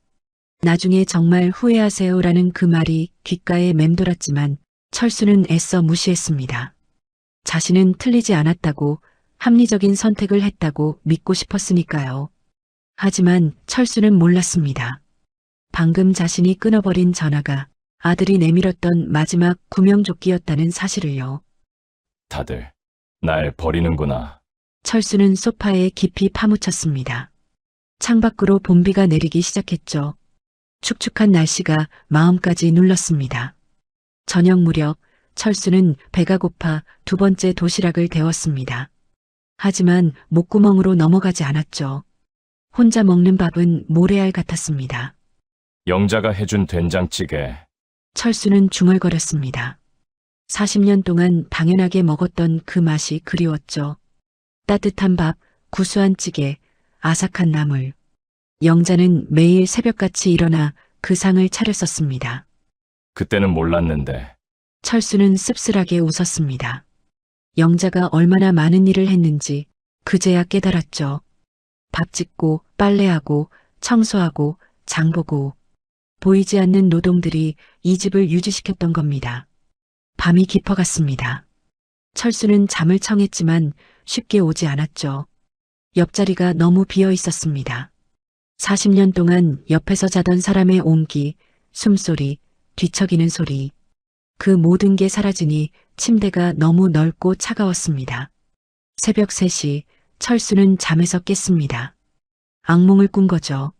나중에 정말 후회하세요라는 그 말이 귓가에 맴돌았지만 철수는 애써 무시했습니다. 자신은 틀리지 않았다고 합리적인 선택을 했다고 믿고 싶었으니까요. 하지만 철수는 몰랐습니다. 방금 자신이 끊어버린 전화가 아들이 내밀었던 마지막 구명조끼였다는 사실을요. 다들 날 버리는구나. 철수는 소파에 깊이 파묻혔습니다. 창밖으로 봄비가 내리기 시작했죠. 축축한 날씨가 마음까지 눌렀습니다. 저녁 무렵 철수는 배가 고파 두 번째 도시락을 데웠습니다. 하지만 목구멍으로 넘어가지 않았죠. 혼자 먹는 밥은 모래알 같았습니다. 영자가 해준 된장찌개. 철수는 중얼거렸습니다. 40년 동안 당연하게 먹었던 그 맛이 그리웠죠. 따뜻한 밥, 구수한 찌개, 아삭한 나물. 영자는 매일 새벽같이 일어나 그 상을 차렸었습니다. 그때는 몰랐는데 철수는 씁쓸하게 웃었습니다. 영자가 얼마나 많은 일을 했는지 그제야 깨달았죠. 밥 짓고 빨래하고 청소하고 장보고 보이지 않는 노동들이 이 집을 유지시켰던 겁니다. 밤이 깊어갔습니다. 철수는 잠을 청했지만 쉽게 오지 않았죠. 옆자리가 너무 비어 있었습니다. 40년 동안 옆에서 자던 사람의 온기, 숨소리, 뒤척이는 소리, 그 모든 게 사라지니 침대가 너무 넓고 차가웠습니다. 새벽 3시 철수는 잠에서 깼습니다. 악몽을 꾼 거죠.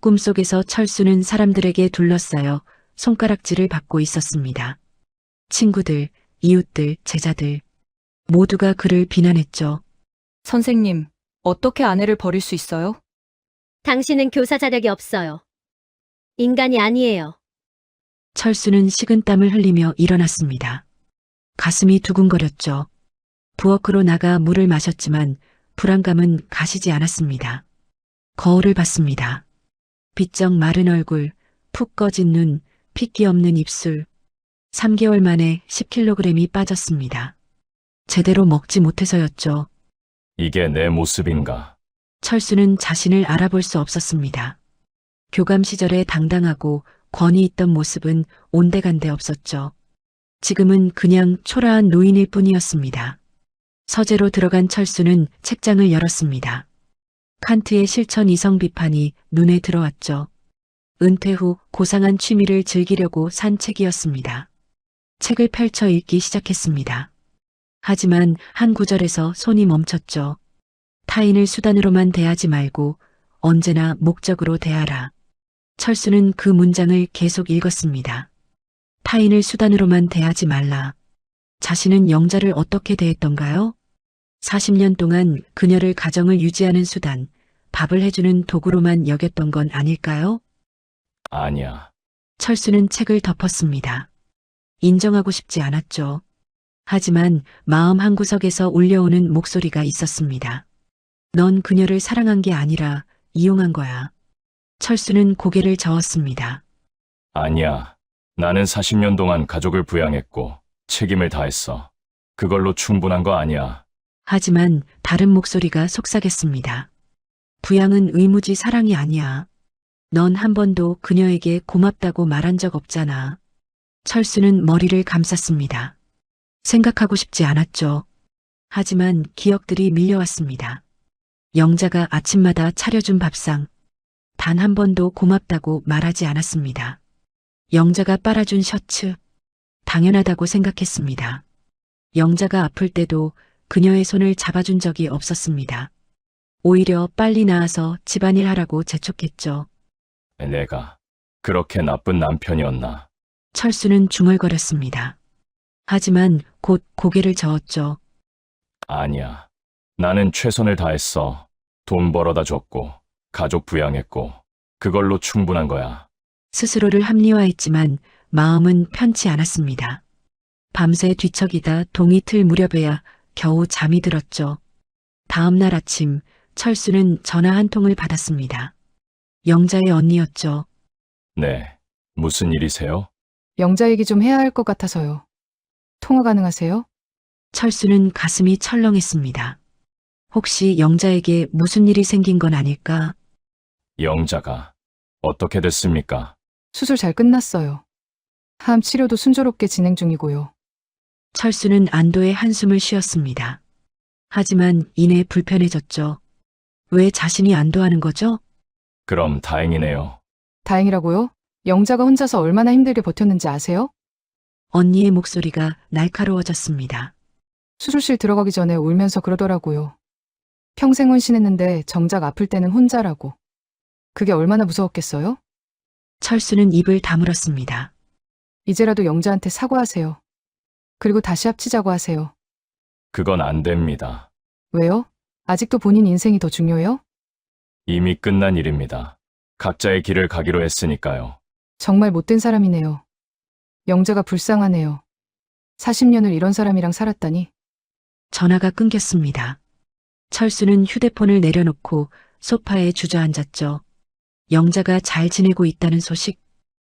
꿈속에서 철수는 사람들에게 둘러싸여 손가락질을 받고 있었습니다. 친구들, 이웃들, 제자들 모두가 그를 비난했죠. 선생님, 어떻게 아내를 버릴 수 있어요? 당신은 교사 자격이 없어요. 인간이 아니에요. 철수는 식은땀을 흘리며 일어났습니다. 가슴이 두근거렸죠. 부엌으로 나가 물을 마셨지만 불안감은 가시지 않았습니다. 거울을 봤습니다. 비쩍 마른 얼굴, 푹 꺼진 눈, 핏기 없는 입술. 3개월 만에 10kg이 빠졌습니다. 제대로 먹지 못해서였죠. 이게 내 모습인가? 철수는 자신을 알아볼 수 없었습니다. 교감 시절에 당당하고 권위 있던 모습은 온데간데 없었죠. 지금은 그냥 초라한 노인일 뿐이었습니다. 서재로 들어간 철수는 책장을 열었습니다. 칸트의 실천 이성 비판이 눈에 들어왔죠. 은퇴 후 고상한 취미를 즐기려고 산 책이었습니다. 책을 펼쳐 읽기 시작했습니다. 하지만 한 구절에서 손이 멈췄죠. 타인을 수단으로만 대하지 말고 언제나 목적으로 대하라. 철수는 그 문장을 계속 읽었습니다. 타인을 수단으로만 대하지 말라. 자신은 영자를 어떻게 대했던가요? 40년 동안 그녀를 가정을 유지하는 수단, 밥을 해주는 도구로만 여겼던 건 아닐까요? 아니야. 철수는 책을 덮었습니다. 인정하고 싶지 않았죠. 하지만 마음 한구석에서 울려오는 목소리가 있었습니다. 넌 그녀를 사랑한 게 아니라 이용한 거야. 철수는 고개를 저었습니다. 아니야. 나는 40년 동안 가족을 부양했고 책임을 다했어. 그걸로 충분한 거 아니야. 하지만 다른 목소리가 속삭였습니다. 부양은 의무지 사랑이 아니야. 넌 한 번도 그녀에게 고맙다고 말한 적 없잖아. 철수는 머리를 감쌌습니다. 생각하고 싶지 않았죠. 하지만 기억들이 밀려왔습니다. 영자가 아침마다 차려준 밥상. 단 한 번도 고맙다고 말하지 않았습니다. 영자가 빨아준 셔츠. 당연하다고 생각했습니다. 영자가 아플 때도 그녀의 손을 잡아준 적이 없었습니다. 오히려 빨리 나아서 집안일 하라고 재촉했죠. 내가 그렇게 나쁜 남편이었나? 철수는 중얼거렸습니다. 하지만 곧 고개를 저었죠. 아니야. 나는 최선을 다했어. 돈 벌어다 줬고, 가족 부양했고, 그걸로 충분한 거야. 스스로를 합리화했지만 마음은 편치 않았습니다. 밤새 뒤척이다 동이 틀 무렵에야 겨우 잠이 들었죠. 다음 날 아침 철수는 전화 한 통을 받았습니다. 영자의 언니였죠. 네. 무슨 일이세요? 영자 얘기 좀 해야 할 것 같아서요. 통화 가능하세요? 철수는 가슴이 철렁했습니다. 혹시 영자에게 무슨 일이 생긴 건 아닐까? 영자가 어떻게 됐습니까? 수술 잘 끝났어요. 항암 치료도 순조롭게 진행 중이고요. 철수는 안도의 한숨을 쉬었습니다. 하지만 이내 불편해졌죠. 왜 자신이 안도하는 거죠? 그럼 다행이네요. 다행이라고요? 영자가 혼자서 얼마나 힘들게 버텼는지 아세요? 언니의 목소리가 날카로워졌습니다. 수술실 들어가기 전에 울면서 그러더라고요. 평생 헌신했는데 정작 아플 때는 혼자라고. 그게 얼마나 무서웠겠어요? 철수는 입을 다물었습니다. 이제라도 영자한테 사과하세요. 그리고 다시 합치자고 하세요. 그건 안 됩니다. 왜요? 아직도 본인 인생이 더 중요해요? 이미 끝난 일입니다. 각자의 길을 가기로 했으니까요. 정말 못된 사람이네요. 영자가 불쌍하네요. 40년을 이런 사람이랑 살았다니. 전화가 끊겼습니다. 철수는 휴대폰을 내려놓고 소파에 주저앉았죠. 영자가 잘 지내고 있다는 소식.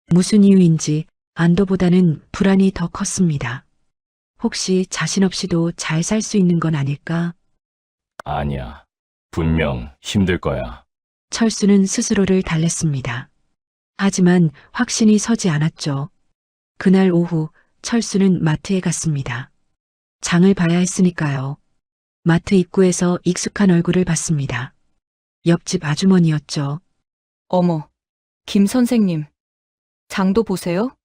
무슨 이유인지 안도보다는 불안이 더 컸습니다. 혹시 자신 없이도 잘 살 수 있는 건 아닐까? 아니야. 분명 힘들 거야. 철수는 스스로를 달랬습니다. 하지만 확신이 서지 않았죠. 그날 오후 철수는 마트에 갔습니다. 장을 봐야 했으니까요. 마트 입구에서 익숙한 얼굴을 봤습니다. 옆집 아주머니였죠. 어머, 김 선생님. 장도 보세요?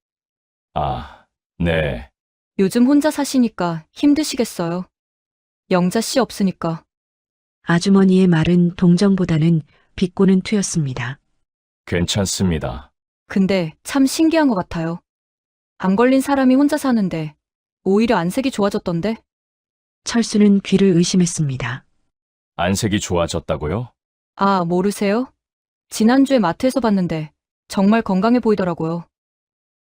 아, 네. 요즘 혼자 사시니까 힘드시겠어요. 영자 씨 없으니까. 아주머니의 말은 동정보다는 비꼬는 투였습니다. 괜찮습니다. 근데 참 신기한 것 같아요. 암 걸린 사람이 혼자 사는데 오히려 안색이 좋아졌던데? 철수는 귀를 의심했습니다. 안색이 좋아졌다고요? 아, 모르세요? 지난주에 마트에서 봤는데 정말 건강해 보이더라고요.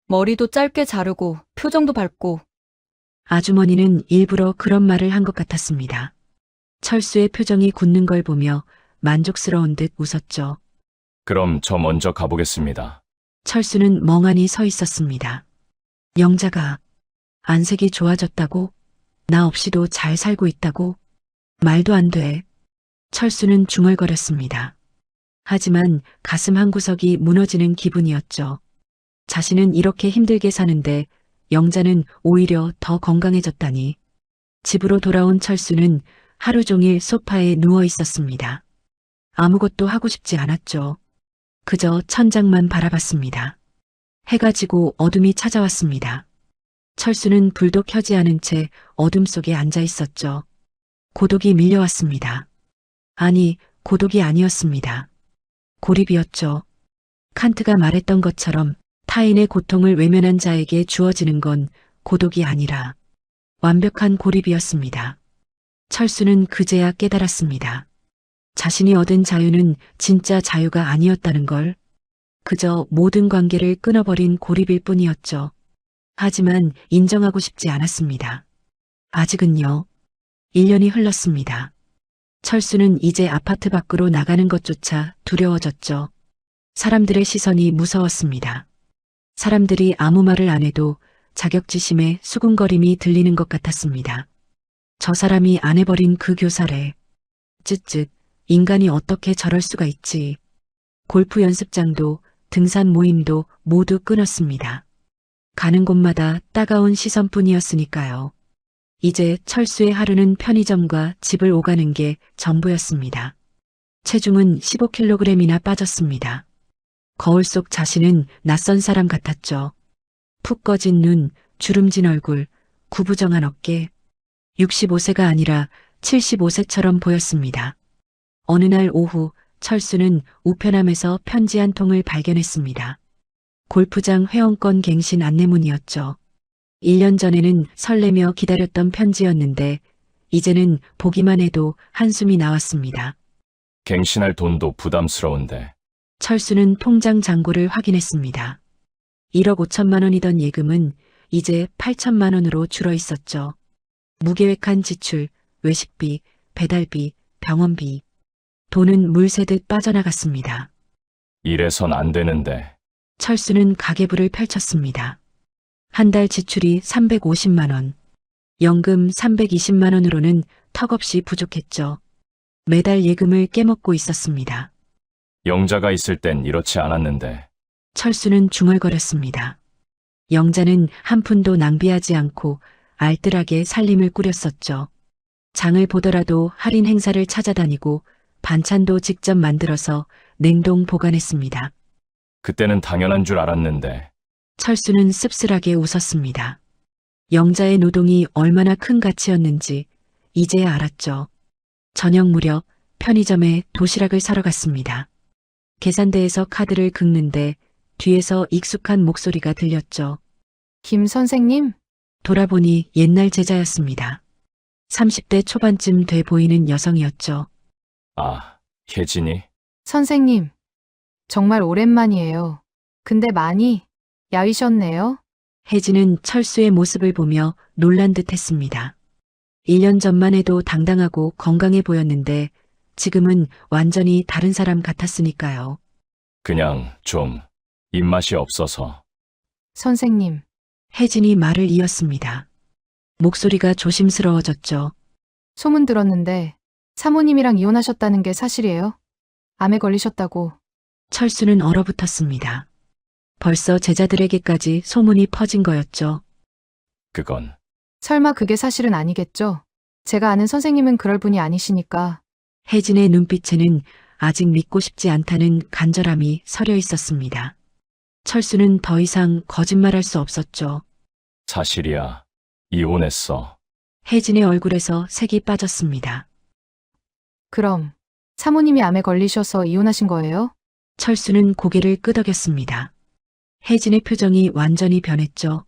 머리도 짧게 자르고 표정도 밝고. 아주머니는 일부러 그런 말을 한 것 같았습니다. 철수의 표정이 굳는 걸 보며 만족스러운 듯 웃었죠. 그럼 저 먼저 가보겠습니다. 철수는 멍하니 서 있었습니다. 영자가 안색이 좋아졌다고? 나 없이도 잘 살고 있다고? 말도 안 돼. 철수는 중얼거렸습니다. 하지만 가슴 한구석이 무너지는 기분이었죠. 자신은 이렇게 힘들게 사는데 영자는 오히려 더 건강해졌다니. 집으로 돌아온 철수는 하루 종일 소파에 누워 있었습니다. 아무것도 하고 싶지 않았죠. 그저 천장만 바라봤습니다. 해가 지고 어둠이 찾아왔습니다. 철수는 불도 켜지 않은 채 어둠 속에 앉아 있었죠. 고독이 밀려왔습니다. 아니, 고독이 아니었습니다. 고립이었죠. 칸트가 말했던 것처럼 타인의 고통을 외면한 자에게 주어지는 건 고독이 아니라 완벽한 고립이었습니다. 철수는 그제야 깨달았습니다. 자신이 얻은 자유는 진짜 자유가 아니었다는 걸. 그저 모든 관계를 끊어버린 고립일 뿐이었죠. 하지만 인정하고 싶지 않았습니다. 아직은요. 1년이 흘렀습니다. 철수는 이제 아파트 밖으로 나가는 것조차 두려워졌죠. 사람들의 시선이 무서웠습니다. 사람들이 아무 말을 안 해도 자격지심에 수군거림이 들리는 것 같았습니다. 저 사람이 안 해버린 그 교사래. 쯧쯧, 인간이 어떻게 저럴 수가 있지. 골프 연습장도 등산 모임도 모두 끊었습니다. 가는 곳마다 따가운 시선뿐이었으니까요. 이제 철수의 하루는 편의점과 집을 오가는 게 전부였습니다. 체중은 15kg이나 빠졌습니다. 거울 속 자신은 낯선 사람 같았죠. 푹 꺼진 눈, 주름진 얼굴, 구부정한 어깨. 65세가 아니라 75세처럼 보였습니다. 어느 날 오후 철수는 우편함에서 편지 한 통을 발견했습니다. 골프장 회원권 갱신 안내문이었죠. 1년 전에는 설레며 기다렸던 편지였는데 이제는 보기만 해도 한숨이 나왔습니다. 갱신할 돈도 부담스러운데. 철수는 통장 잔고를 확인했습니다. 1억 5천만 원이던 예금은 이제 8천만 원으로 줄어 있었죠. 무계획한 지출, 외식비, 배달비, 병원비. 돈은 물 새듯 빠져나갔습니다. 이래선 안 되는데. 철수는 가계부를 펼쳤습니다. 한 달 지출이 350만 원, 연금 320만 원으로는 턱없이 부족했죠. 매달 예금을 깨먹고 있었습니다. 영자가 있을 땐 이렇지 않았는데. 철수는 중얼거렸습니다. 영자는 한 푼도 낭비하지 않고 알뜰하게 살림을 꾸렸었죠. 장을 보더라도 할인 행사를 찾아다니고 반찬도 직접 만들어서 냉동 보관했습니다. 그때는 당연한 줄 알았는데. 철수는 씁쓸하게 웃었습니다. 영자의 노동이 얼마나 큰 가치였는지 이제야 알았죠. 저녁 무렵 편의점에 도시락을 사러 갔습니다. 계산대에서 카드를 긁는데 뒤에서 익숙한 목소리가 들렸죠. 김 선생님? 돌아보니 옛날 제자였습니다. 30대 초반쯤 돼 보이는 여성이었죠. 아, 혜진이? 선생님. 정말 오랜만이에요. 근데 많이 야위셨네요. 혜진은 철수의 모습을 보며 놀란 듯 했습니다. 1년 전만 해도 당당하고 건강해 보였는데 지금은 완전히 다른 사람 같았으니까요. 그냥 좀 입맛이 없어서. 선생님, 혜진이 말을 이었습니다. 목소리가 조심스러워졌죠. 소문 들었는데 사모님이랑 이혼하셨다는 게 사실이에요? 암에 걸리셨다고. 철수는 얼어붙었습니다. 벌써 제자들에게까지 소문이 퍼진 거였죠. 그건 설마 그게 사실은 아니겠죠? 제가 아는 선생님은 그럴 분이 아니시니까. 혜진의 눈빛에는 아직 믿고 싶지 않다는 간절함이 서려 있었습니다. 철수는 더 이상 거짓말할 수 없었죠. 사실이야. 이혼했어. 혜진의 얼굴에서 색이 빠졌습니다. 그럼 사모님이 암에 걸리셔서 이혼하신 거예요? 철수는 고개를 끄덕였습니다. 혜진의 표정이 완전히 변했죠.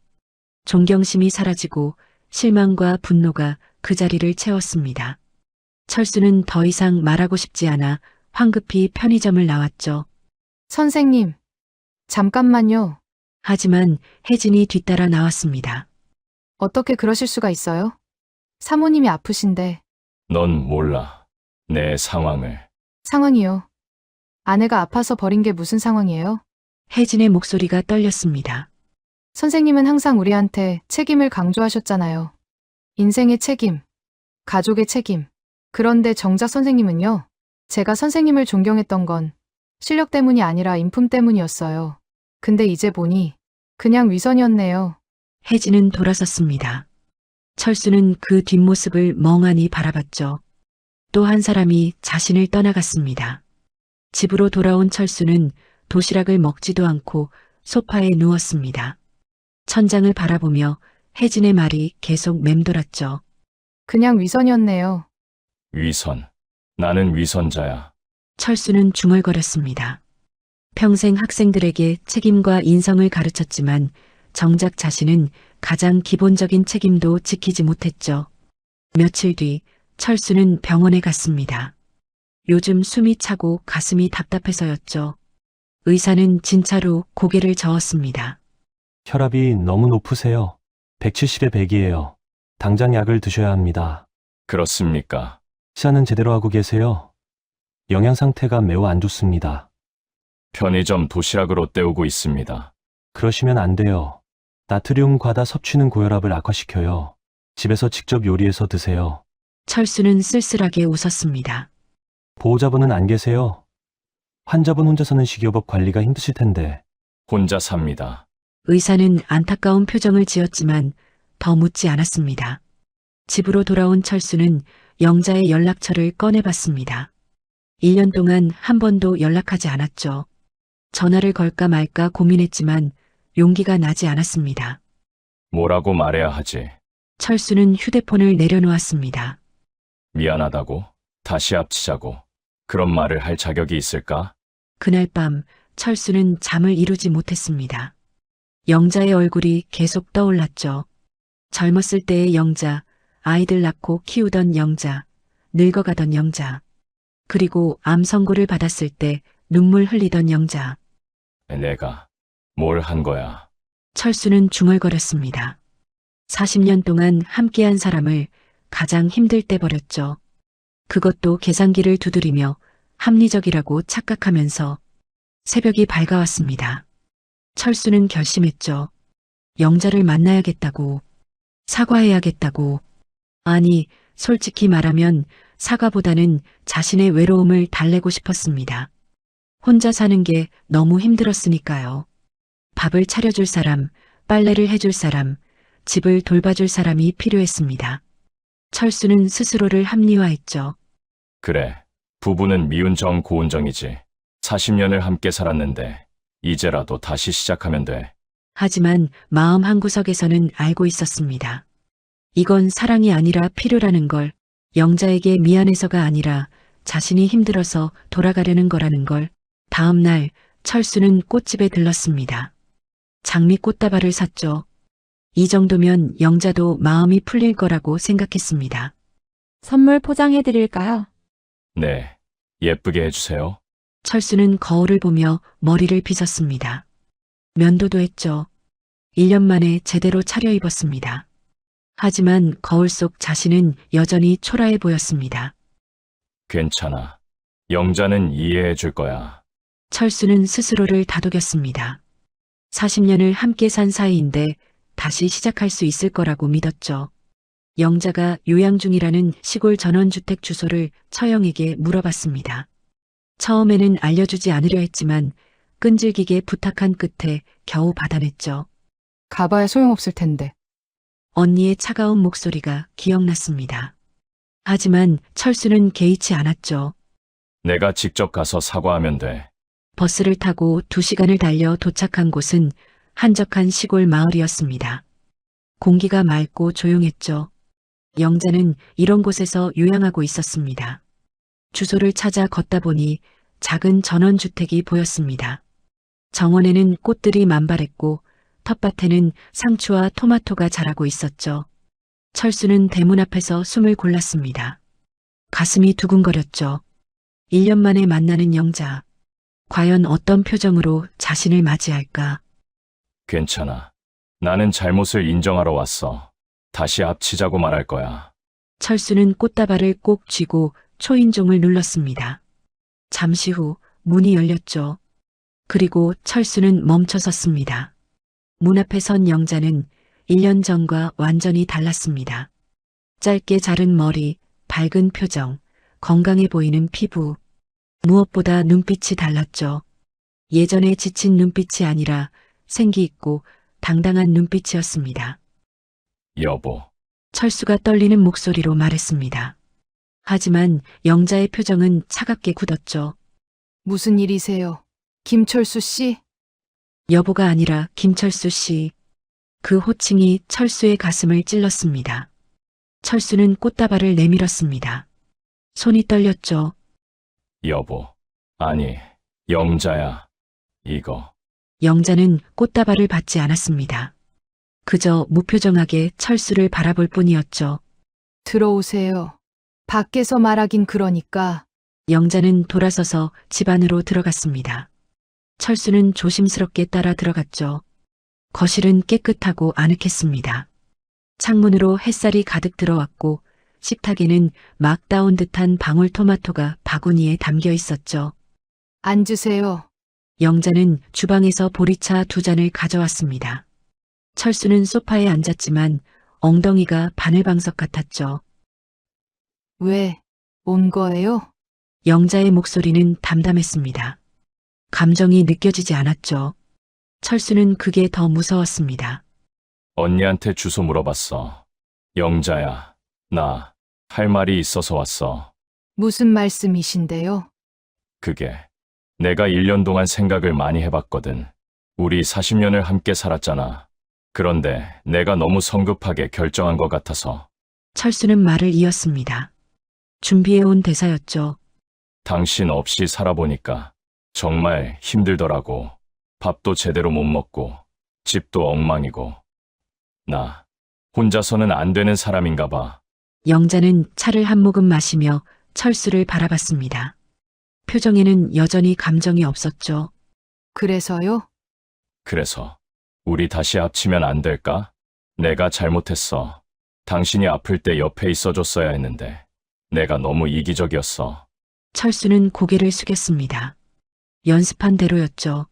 존경심이 사라지고 실망과 분노가 그 자리를 채웠습니다. 철수는 더 이상 말하고 싶지 않아 황급히 편의점을 나왔죠. 선생님, 잠깐만요. 하지만 혜진이 뒤따라 나왔습니다. 어떻게 그러실 수가 있어요? 사모님이 아프신데. 넌 몰라. 내 상황을. 상황이요. 아내가 아파서 버린 게 무슨 상황이에요? 혜진의 목소리가 떨렸습니다. 선생님은 항상 우리한테 책임을 강조하셨잖아요. 인생의 책임, 가족의 책임. 그런데 정작 선생님은요. 제가 선생님을 존경했던 건 실력 때문이 아니라 인품 때문이었어요. 근데 이제 보니 그냥 위선이었네요. 혜진은 돌아섰습니다. 철수는 그 뒷모습을 멍하니 바라봤죠. 또 한 사람이 자신을 떠나갔습니다. 집으로 돌아온 철수는 도시락을 먹지도 않고 소파에 누웠습니다. 천장을 바라보며 혜진의 말이 계속 맴돌았죠. 그냥 위선이었네요. 위선. 나는 위선자야. 철수는 중얼거렸습니다. 평생 학생들에게 책임과 인성을 가르쳤지만 정작 자신은 가장 기본적인 책임도 지키지 못했죠. 며칠 뒤 철수는 병원에 갔습니다. 요즘 숨이 차고 가슴이 답답해서였죠. 의사는 진차로 고개를 저었습니다. 혈압이 너무 높으세요. 170에 100이에요. 당장 약을 드셔야 합니다. 그렇습니까? 식사는 제대로 하고 계세요? 영양 상태가 매우 안 좋습니다. 편의점 도시락으로 때우고 있습니다. 그러시면 안 돼요. 나트륨 과다 섭취는 고혈압을 악화시켜요. 집에서 직접 요리해서 드세요. 철수는 쓸쓸하게 웃었습니다. 보호자분은 안 계세요? 환자분 혼자서는 식이요법 관리가 힘드실 텐데. 혼자 삽니다. 의사는 안타까운 표정을 지었지만 더 묻지 않았습니다. 집으로 돌아온 철수는 영자의 연락처를 꺼내봤습니다. 1년 동안 한 번도 연락하지 않았죠. 전화를 걸까 말까 고민했지만 용기가 나지 않았습니다. 뭐라고 말해야 하지? 철수는 휴대폰을 내려놓았습니다. 미안하다고? 다시 합치자고? 그런 말을 할 자격이 있을까? 그날 밤 철수는 잠을 이루지 못했습니다. 영자의 얼굴이 계속 떠올랐죠. 젊었을 때의 영자, 아이들 낳고 키우던 영자, 늙어가던 영자, 그리고 암 선고를 받았을 때 눈물 흘리던 영자. 내가 뭘 한 거야? 철수는 중얼거렸습니다. 40년 동안 함께한 사람을 가장 힘들 때 버렸죠. 그것도 계산기를 두드리며 합리적이라고 착각하면서. 새벽이 밝아왔습니다. 철수는 결심했죠. 영자를 만나야겠다고, 사과해야겠다고. 아니, 솔직히 말하면 사과보다는 자신의 외로움을 달래고 싶었습니다. 혼자 사는 게 너무 힘들었으니까요. 밥을 차려줄 사람, 빨래를 해줄 사람, 집을 돌봐줄 사람이 필요했습니다. 철수는 스스로를 합리화했죠. 그래. 부부는 미운 정 고운 정이지. 40년을 함께 살았는데 이제라도 다시 시작하면 돼. 하지만 마음 한구석에서는 알고 있었습니다. 이건 사랑이 아니라 필요라는 걸, 영자에게 미안해서가 아니라 자신이 힘들어서 돌아가려는 거라는 걸. 다음 날 철수는 꽃집에 들렀습니다. 장미 꽃다발을 샀죠. 이 정도면 영자도 마음이 풀릴 거라고 생각했습니다. 선물 포장해드릴까요? 네. 예쁘게 해주세요. 철수는 거울을 보며 머리를 빗었습니다. 면도도 했죠. 1년 만에 제대로 차려입었습니다. 하지만 거울 속 자신은 여전히 초라해 보였습니다. 괜찮아. 영자는 이해해 줄 거야. 철수는 스스로를 다독였습니다. 40년을 함께 산 사이인데 다시 시작할 수 있을 거라고 믿었죠. 영자가 요양 중이라는 시골 전원주택 주소를 처형에게 물어봤습니다. 처음에는 알려주지 않으려 했지만 끈질기게 부탁한 끝에 겨우 받아냈죠. 가봐야 소용없을 텐데. 언니의 차가운 목소리가 기억났습니다. 하지만 철수는 개의치 않았죠. 내가 직접 가서 사과하면 돼. 버스를 타고 2시간을 달려 도착한 곳은 한적한 시골 마을이었습니다. 공기가 맑고 조용했죠. 영자는 이런 곳에서 요양하고 있었습니다. 주소를 찾아 걷다 보니 작은 전원주택이 보였습니다. 정원에는 꽃들이 만발했고 텃밭에는 상추와 토마토가 자라고 있었죠. 철수는 대문 앞에서 숨을 골랐습니다. 가슴이 두근거렸죠. 1년 만에 만나는 영자. 과연 어떤 표정으로 자신을 맞이할까? 괜찮아. 나는 잘못을 인정하러 왔어. 다시 합치자고 말할 거야. 철수는 꽃다발을 꼭 쥐고 초인종을 눌렀습니다. 잠시 후 문이 열렸죠. 그리고 철수는 멈춰 섰습니다. 문 앞에 선 영자는 1년 전과 완전히 달랐습니다. 짧게 자른 머리, 밝은 표정, 건강해 보이는 피부. 무엇보다 눈빛이 달랐죠. 예전에 지친 눈빛이 아니라 생기 있고 당당한 눈빛이었습니다. 여보. 철수가 떨리는 목소리로 말했습니다. 하지만 영자의 표정은 차갑게 굳었죠. 무슨 일이세요? 김철수 씨? 여보가 아니라 김철수 씨. 그 호칭이 철수의 가슴을 찔렀습니다. 철수는 꽃다발을 내밀었습니다. 손이 떨렸죠. 여보. 아니, 영자야. 이거. 영자는 꽃다발을 받지 않았습니다. 그저 무표정하게 철수를 바라볼 뿐이었죠. 들어오세요. 밖에서 말하긴 그러니까. 영자는 돌아서서 집 안으로 들어갔습니다. 철수는 조심스럽게 따라 들어갔죠. 거실은 깨끗하고 아늑했습니다. 창문으로 햇살이 가득 들어왔고 식탁에는 막 따온 듯한 방울토마토가 바구니에 담겨 있었죠. 앉으세요. 영자는 주방에서 보리차 2잔을 가져왔습니다. 철수는 소파에 앉았지만 엉덩이가 바늘방석 같았죠. 왜 온 거예요? 영자의 목소리는 담담했습니다. 감정이 느껴지지 않았죠. 철수는 그게 더 무서웠습니다. 언니한테 주소 물어봤어. 영자야. 나 할 말이 있어서 왔어. 무슨 말씀이신데요? 그게 내가 1년 동안 생각을 많이 해봤거든. 우리 40년을 함께 살았잖아. 그런데 내가 너무 성급하게 결정한 것 같아서. 철수는 말을 이었습니다. 준비해온 대사였죠. 당신 없이 살아보니까 정말 힘들더라고. 밥도 제대로 못 먹고 집도 엉망이고. 나 혼자서는 안 되는 사람인가 봐. 영자는 차를 한 모금 마시며 철수를 바라봤습니다. 표정에는 여전히 감정이 없었죠. 그래서요? 그래서 우리 다시 합치면 안 될까? 내가 잘못했어. 당신이 아플 때 옆에 있어줬어야 했는데 내가 너무 이기적이었어. 철수는 고개를 숙였습니다. 연습한 대로였죠.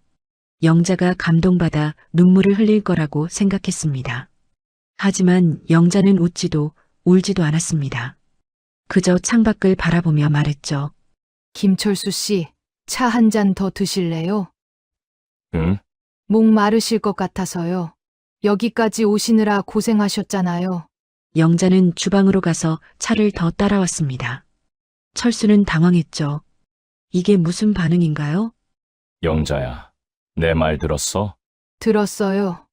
영자가 감동받아 눈물을 흘릴 거라고 생각했습니다. 하지만 영자는 웃지도 울지도 않았습니다. 그저 창밖을 바라보며 말했죠. 김철수 씨, 차 한 잔 더 드실래요? 응? 목 마르실 것 같아서요. 여기까지 오시느라 고생하셨잖아요. 영자는 주방으로 가서 차를 더 따라왔습니다. 철수는 당황했죠. 이게 무슨 반응인가요? 영자야, 내 말 들었어? 들었어요.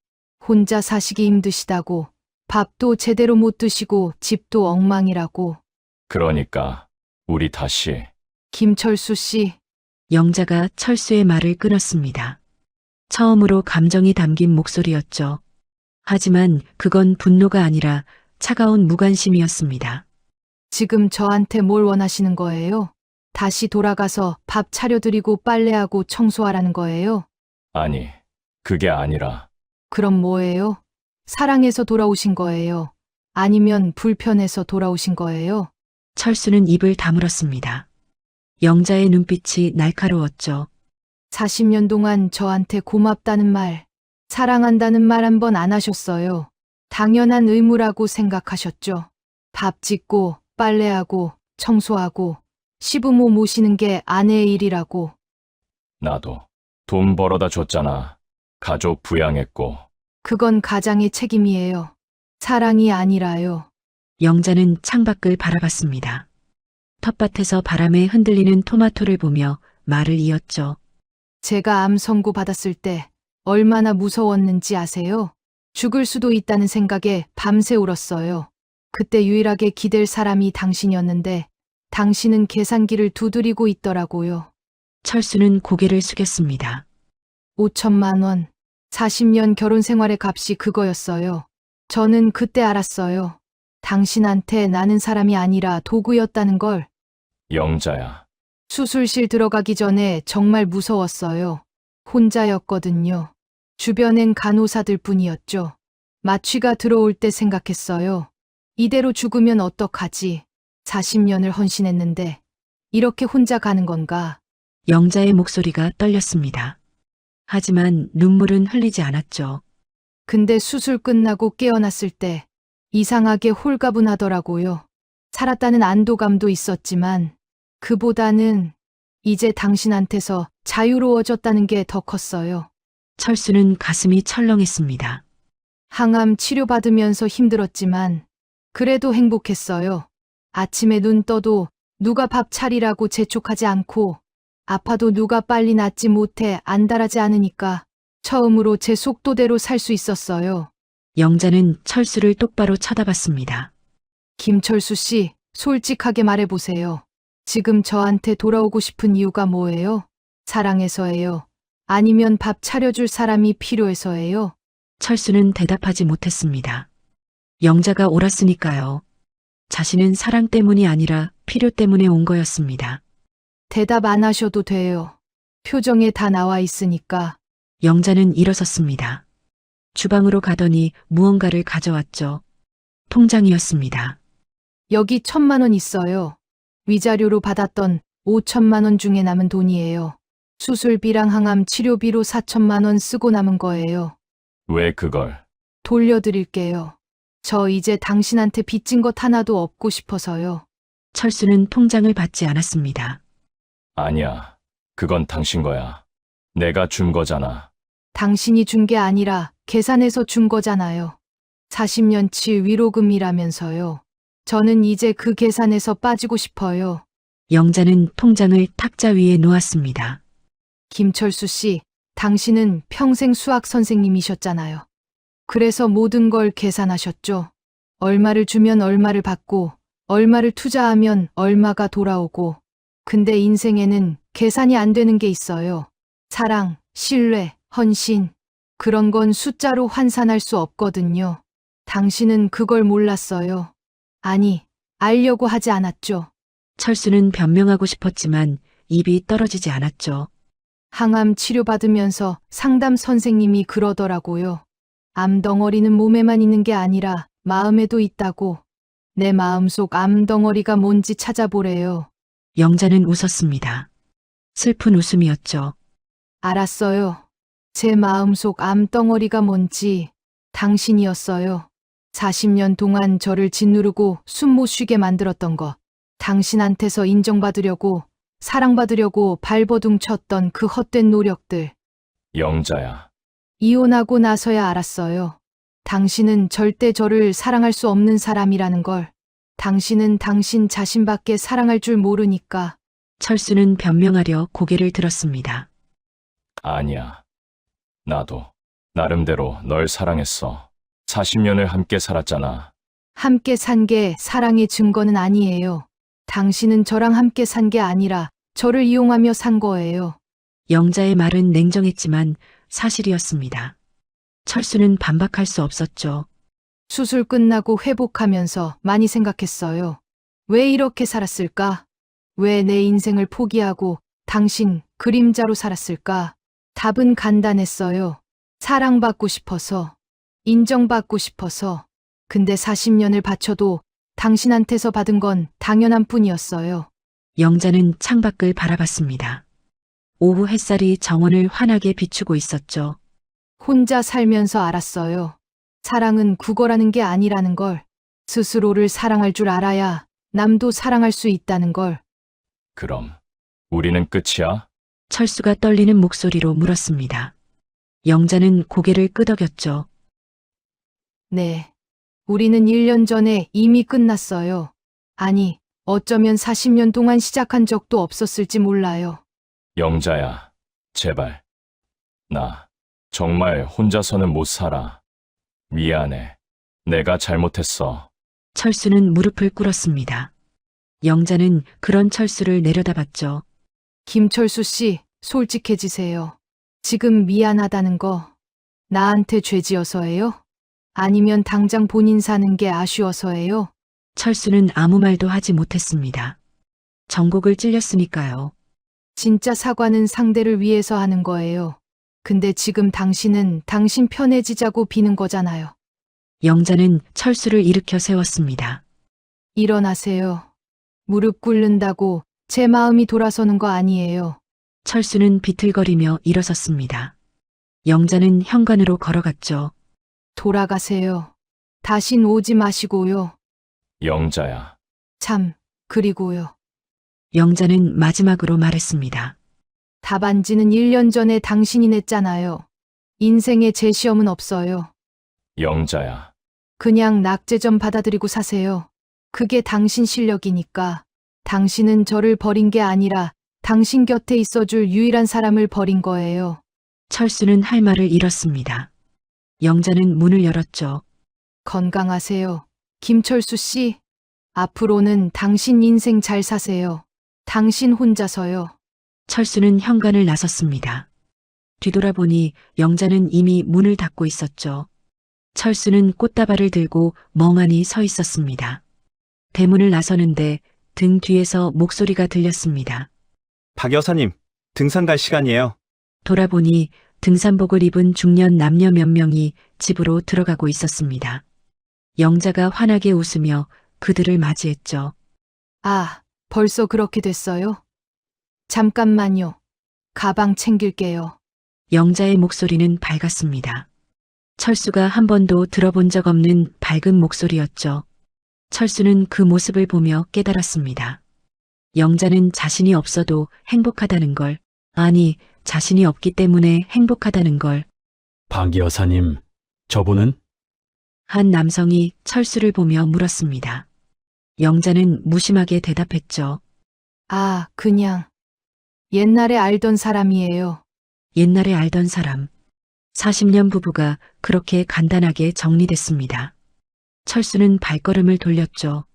혼자 사시기 힘드시다고. 밥도 제대로 못 드시고 집도 엉망이라고. 그러니까 우리 다시. 김철수 씨. 영자가 철수의 말을 끊었습니다. 처음으로 감정이 담긴 목소리였죠. 하지만 그건 분노가 아니라 차가운 무관심이었습니다. 지금 저한테 뭘 원하시는 거예요? 다시 돌아가서 밥 차려드리고 빨래하고 청소하라는 거예요? 아니, 그게 아니라. 그럼 뭐예요? 사랑해서 돌아오신 거예요? 아니면 불편해서 돌아오신 거예요? 철수는 입을 다물었습니다. 영자의 눈빛이 날카로웠죠. 40년 동안 저한테 고맙다는 말 사랑한다는 말 한 번 안 하셨어요. 당연한 의무라고 생각하셨죠. 밥 짓고, 빨래하고, 청소하고, 시부모 모시는 게 아내의 일이라고. 나도 돈 벌어다 줬잖아. 가족 부양했고. 그건 가장의 책임이에요. 사랑이 아니라요. 영자는 창밖을 바라봤습니다. 텃밭에서 바람에 흔들리는 토마토를 보며 말을 이었죠. 제가 암 선고 받았을 때 얼마나 무서웠는지 아세요? 죽을 수도 있다는 생각에 밤새 울었어요. 그때 유일하게 기댈 사람이 당신이었는데 당신은 계산기를 두드리고 있더라고요. 철수는 고개를 숙였습니다. 5천만 원. 40년 결혼 생활의 값이 그거였어요. 저는 그때 알았어요. 당신한테 나는 사람이 아니라 도구였다는 걸. 영자야. 수술실 들어가기 전에 정말 무서웠어요. 혼자였거든요. 주변엔 간호사들 뿐이었죠. 마취가 들어올 때 생각했어요. 이대로 죽으면 어떡하지? 40년을 헌신했는데 이렇게 혼자 가는 건가? 영자의 목소리가 떨렸습니다. 하지만 눈물은 흘리지 않았죠. 근데 수술 끝나고 깨어났을 때 이상하게 홀가분하더라고요. 살았다는 안도감도 있었지만 그보다는 이제 당신한테서 자유로워졌다는 게 더 컸어요. 철수는 가슴이 철렁했습니다. 항암 치료받으면서 힘들었지만 그래도 행복했어요. 아침에 눈 떠도 누가 밥 차리라고 재촉하지 않고 아파도 누가 빨리 낫지 못해 안달하지 않으니까 처음으로 제 속도대로 살 수 있었어요. 영자는 철수를 똑바로 쳐다봤습니다. 김철수 씨, 솔직하게 말해보세요. 지금 저한테 돌아오고 싶은 이유가 뭐예요? 사랑해서예요? 아니면 밥 차려줄 사람이 필요해서예요? 철수는 대답하지 못했습니다. 영자가 옳았으니까요. 자신은 사랑 때문이 아니라 필요 때문에 온 거였습니다. 대답 안 하셔도 돼요. 표정에 다 나와 있으니까. 영자는 일어섰습니다. 주방으로 가더니 무언가를 가져왔죠. 통장이었습니다. 여기 1,000만 원 있어요. 위자료로 받았던 5천만 원 중에 남은 돈이에요. 수술비랑 항암 치료비로 4천만 원 쓰고 남은 거예요. 왜 그걸? 돌려드릴게요. 저 이제 당신한테 빚진 것 하나도 없고 싶어서요. 철수는 통장을 받지 않았습니다. 아니야. 그건 당신 거야. 내가 준 거잖아. 당신이 준 게 아니라 계산해서 준 거잖아요. 40년치 위로금이라면서요. 저는 이제 그 계산에서 빠지고 싶어요. 영자는 통장을 탁자 위에 놓았습니다. 김철수 씨, 당신은 평생 수학 선생님이셨잖아요. 그래서 모든 걸 계산하셨죠. 얼마를 주면 얼마를 받고, 얼마를 투자하면 얼마가 돌아오고. 근데 인생에는 계산이 안 되는 게 있어요. 사랑, 신뢰, 헌신. 그런 건 숫자로 환산할 수 없거든요. 당신은 그걸 몰랐어요. 아니, 알려고 하지 않았죠. 철수는 변명하고 싶었지만 입이 떨어지지 않았죠. 항암 치료받으면서 상담 선생님이 그러더라고요. 암덩어리는 몸에만 있는 게 아니라 마음에도 있다고. 내 마음속 암덩어리가 뭔지 찾아보래요. 영자는 웃었습니다. 슬픈 웃음이었죠. 알았어요. 제 마음속 암덩어리가 뭔지 당신이었어요. 40년 동안 저를 짓누르고 숨 못 쉬게 만들었던 것. 당신한테서 인정받으려고, 사랑받으려고 발버둥 쳤던 그 헛된 노력들. 영자야. 이혼하고 나서야 알았어요. 당신은 절대 저를 사랑할 수 없는 사람이라는 걸. 당신은 당신 자신밖에 사랑할 줄 모르니까. 철수는 변명하려 고개를 들었습니다. 아니야. 나도 나름대로 널 사랑했어. 40년을 함께 살았잖아. 함께 산 게 사랑의 증거는 아니에요. 당신은 저랑 함께 산 게 아니라 저를 이용하며 산 거예요. 영자의 말은 냉정했지만 사실이었습니다. 철수는 반박할 수 없었죠. 수술 끝나고 회복하면서 많이 생각했어요. 왜 이렇게 살았을까? 왜 내 인생을 포기하고 당신 그림자로 살았을까? 답은 간단했어요. 사랑받고 싶어서, 인정받고 싶어서. 근데 40년을 바쳐도 당신한테서 받은 건 당연한 뿐이었어요. 영자는 창밖을 바라봤습니다. 오후 햇살이 정원을 환하게 비추고 있었죠. 혼자 살면서 알았어요. 사랑은 국어라는 게 아니라는 걸. 스스로를 사랑할 줄 알아야 남도 사랑할 수 있다는 걸. 그럼 우리는 끝이야? 철수가 떨리는 목소리로 물었습니다. 영자는 고개를 끄덕였죠. 네. 우리는 1년 전에 이미 끝났어요. 아니, 어쩌면 40년 동안 시작한 적도 없었을지 몰라요. 영자야, 제발. 나 정말 혼자서는 못 살아. 미안해. 내가 잘못했어. 철수는 무릎을 꿇었습니다. 영자는 그런 철수를 내려다봤죠. 김철수 씨, 솔직해지세요. 지금 미안하다는 거 나한테 죄지어서예요? 아니면 당장 본인 사는 게 아쉬워서예요? 철수는 아무 말도 하지 못했습니다. 전곡을 찔렸으니까요. 진짜 사과는 상대를 위해서 하는 거예요. 근데 지금 당신은 당신 편해지자고 비는 거잖아요. 영자는 철수를 일으켜 세웠습니다. 일어나세요. 무릎 꿇는다고 제 마음이 돌아서는 거 아니에요. 철수는 비틀거리며 일어섰습니다. 영자는 현관으로 걸어갔죠. 돌아가세요. 다신 오지 마시고요. 영자야. 참, 그리고요. 영자는 마지막으로 말했습니다. 답안지는 1년 전에 당신이 냈잖아요. 인생에 제 시험은 없어요. 영자야. 그냥 낙제 좀 받아들이고 사세요. 그게 당신 실력이니까. 당신은 저를 버린 게 아니라 당신 곁에 있어줄 유일한 사람을 버린 거예요. 철수는 할 말을 잃었습니다. 영자는 문을 열었죠. 건강하세요. 김철수 씨. 앞으로는 당신 인생 잘 사세요. 당신 혼자서요. 철수는 현관을 나섰습니다. 뒤돌아보니 영자는 이미 문을 닫고 있었죠. 철수는 꽃다발을 들고 멍하니 서 있었습니다. 대문을 나서는데 등 뒤에서 목소리가 들렸습니다. 박 여사님, 등산 갈 시간이에요. 돌아보니 등산복을 입은 중년 남녀 몇 명이 집으로 들어가고 있었습니다. 영자가 환하게 웃으며 그들을 맞이했죠. 아, 벌써 그렇게 됐어요? 잠깐만요. 가방 챙길게요. 영자의 목소리는 밝았습니다. 철수가 한 번도 들어본 적 없는 밝은 목소리였죠. 철수는 그 모습을 보며 깨달았습니다. 영자는 자신이 없어도 행복하다는 걸, 아니, 자신이 없기 때문에 행복하다는 걸. 박 여사님, 저분은? 한 남성이 철수를 보며 물었습니다. 영자는 무심하게 대답했죠. 아, 그냥 옛날에 알던 사람이에요. 옛날에 알던 사람. 40년 부부가 그렇게 간단하게 정리됐습니다. 철수는 발걸음을 돌렸죠.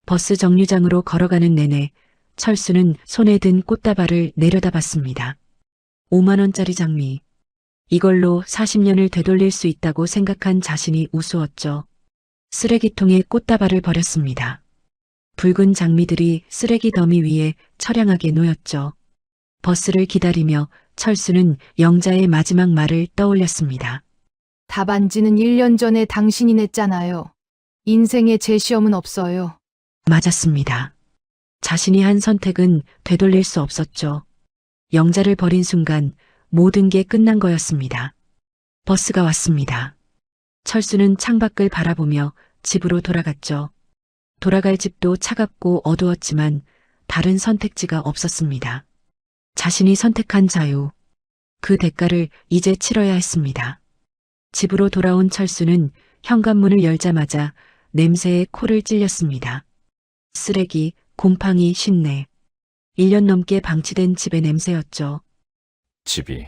버스 정류장으로 걸어가는 내내 철수는 손에 든 꽃다발을 내려다봤습니다. 5만 원짜리 장미. 이걸로 40년을 되돌릴 수 있다고 생각한 자신이 우스웠죠. 쓰레기통에 꽃다발을 버렸습니다. 붉은 장미들이 쓰레기 더미 위에 처량하게 놓였죠. 버스를 기다리며 철수는 영자의 마지막 말을 떠올렸습니다. 답안지는 1년 전에 당신이 냈잖아요. 인생에 제 시험은 없어요. 맞았습니다. 자신이 한 선택은 되돌릴 수 없었죠. 영자를 버린 순간 모든 게 끝난 거였습니다. 버스가 왔습니다. 철수는 창밖을 바라보며 집으로 돌아갔죠. 돌아갈 집도 차갑고 어두웠지만 다른 선택지가 없었습니다. 자신이 선택한 자유, 그 대가를 이제 치러야 했습니다. 집으로 돌아온 철수는 현관문을 열자마자 냄새에 코를 찔렸습니다. 쓰레기, 곰팡이, 신내. 1년 넘게 방치된 집의 냄새였죠. 집이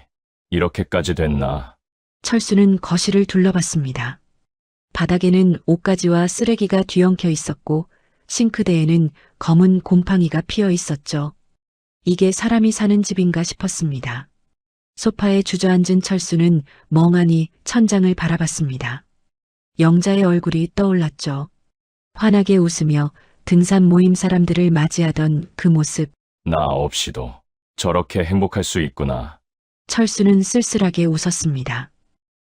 이렇게까지 됐나? 철수는 거실을 둘러봤습니다. 바닥에는 옷가지와 쓰레기가 뒤엉켜 있었고 싱크대에는 검은 곰팡이가 피어 있었죠. 이게 사람이 사는 집인가 싶었습니다. 소파에 주저앉은 철수는 멍하니 천장을 바라봤습니다. 영자의 얼굴이 떠올랐죠. 환하게 웃으며 등산 모임 사람들을 맞이하던 그 모습. 나 없이도 저렇게 행복할 수 있구나. 철수는 쓸쓸하게 웃었습니다.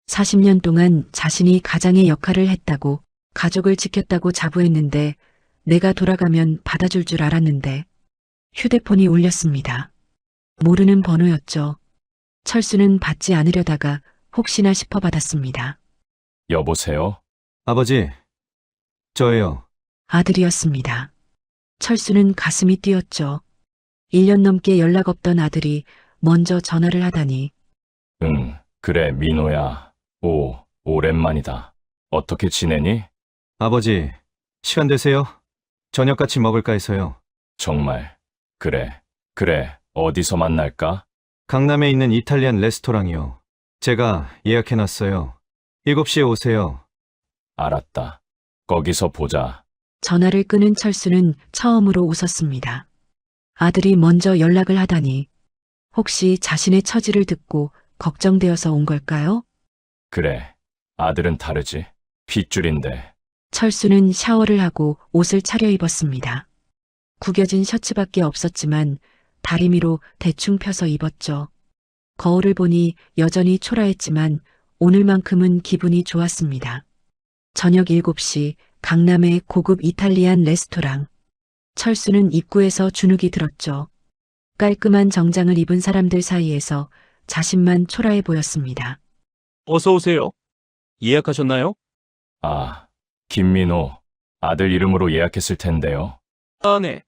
40년 동안 자신이 가장의 역할을 했다고, 가족을 지켰다고 자부했는데 내가 돌아가면 받아줄 줄 알았는데. 휴대폰이 울렸습니다. 모르는 번호였죠. 철수는 받지 않으려다가 혹시나 싶어 받았습니다. 여보세요? 아버지, 저예요. 아들이었습니다. 철수는 가슴이 뛰었죠. 1년 넘게 연락 없던 아들이 먼저 전화를 하다니. 응, 그래, 민호야. 오랜만이다. 어떻게 지내니? 아버지, 시간 되세요? 저녁 같이 먹을까 해서요. 정말. 그래, 어디서 만날까? 강남에 있는 이탈리안 레스토랑이요. 제가 예약해놨어요. 7시에 오세요. 알았다. 거기서 보자. 전화를 끊은 철수는 처음으로 웃었습니다. 아들이 먼저 연락을 하다니. 혹시 자신의 처지를 듣고 걱정되어서 온 걸까요? 그래, 아들은 다르지. 핏줄인데. 철수는 샤워를 하고 옷을 차려입었습니다. 구겨진 셔츠밖에 없었지만 다리미로 대충 펴서 입었죠. 거울을 보니 여전히 초라했지만 오늘만큼은 기분이 좋았습니다. 저녁 7시 강남의 고급 이탈리안 레스토랑. 철수는 입구에서 주눅이 들었죠. 깔끔한 정장을 입은 사람들 사이에서 자신만 초라해 보였습니다. 어서 오세요. 예약하셨나요? 아, 김민호. 아들 이름으로 예약했을 텐데요. 아, 네.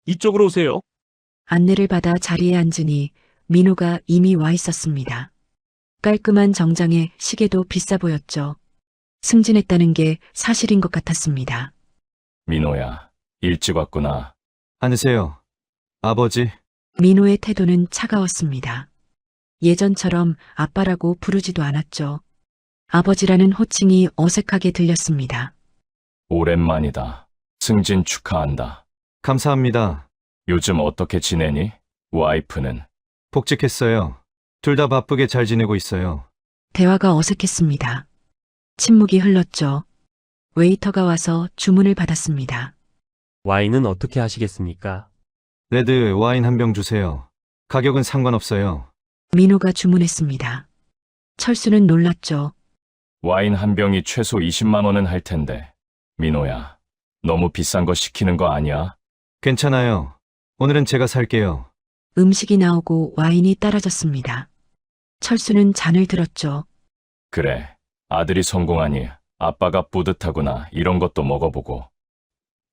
이쪽으로 오세요. 안내를 받아 자리에 앉으니 민호가 이미 와 있었습니다. 깔끔한 정장에 시계도 비싸 보였죠. 승진했다는 게 사실인 것 같았습니다. 민호야, 일찍 왔구나. 앉으세요. 아버지, 민호의 태도는 차가웠습니다. 예전처럼 아빠라고 부르지도 않았죠. 아버지라는 호칭이 어색하게 들렸습니다. 오랜만이다. 승진 축하한다. 감사합니다. 요즘 어떻게 지내니? 와이프는? 복직했어요. 둘 다 바쁘게 잘 지내고 있어요. 대화가 어색했습니다. 침묵이 흘렀죠. 웨이터가 와서 주문을 받았습니다. 와인은 어떻게 하시겠습니까? 레드 와인 한 병 주세요. 가격은 상관없어요. 민호가 주문했습니다. 철수는 놀랐죠. 와인 한 병이 최소 20만 원은 할 텐데. 민호야, 너무 비싼 거 시키는 거 아니야? 괜찮아요. 오늘은 제가 살게요. 음식이 나오고 와인이 따라졌습니다. 철수는 잔을 들었죠. 그래, 아들이 성공하니 아빠가 뿌듯하구나. 이런 것도 먹어보고.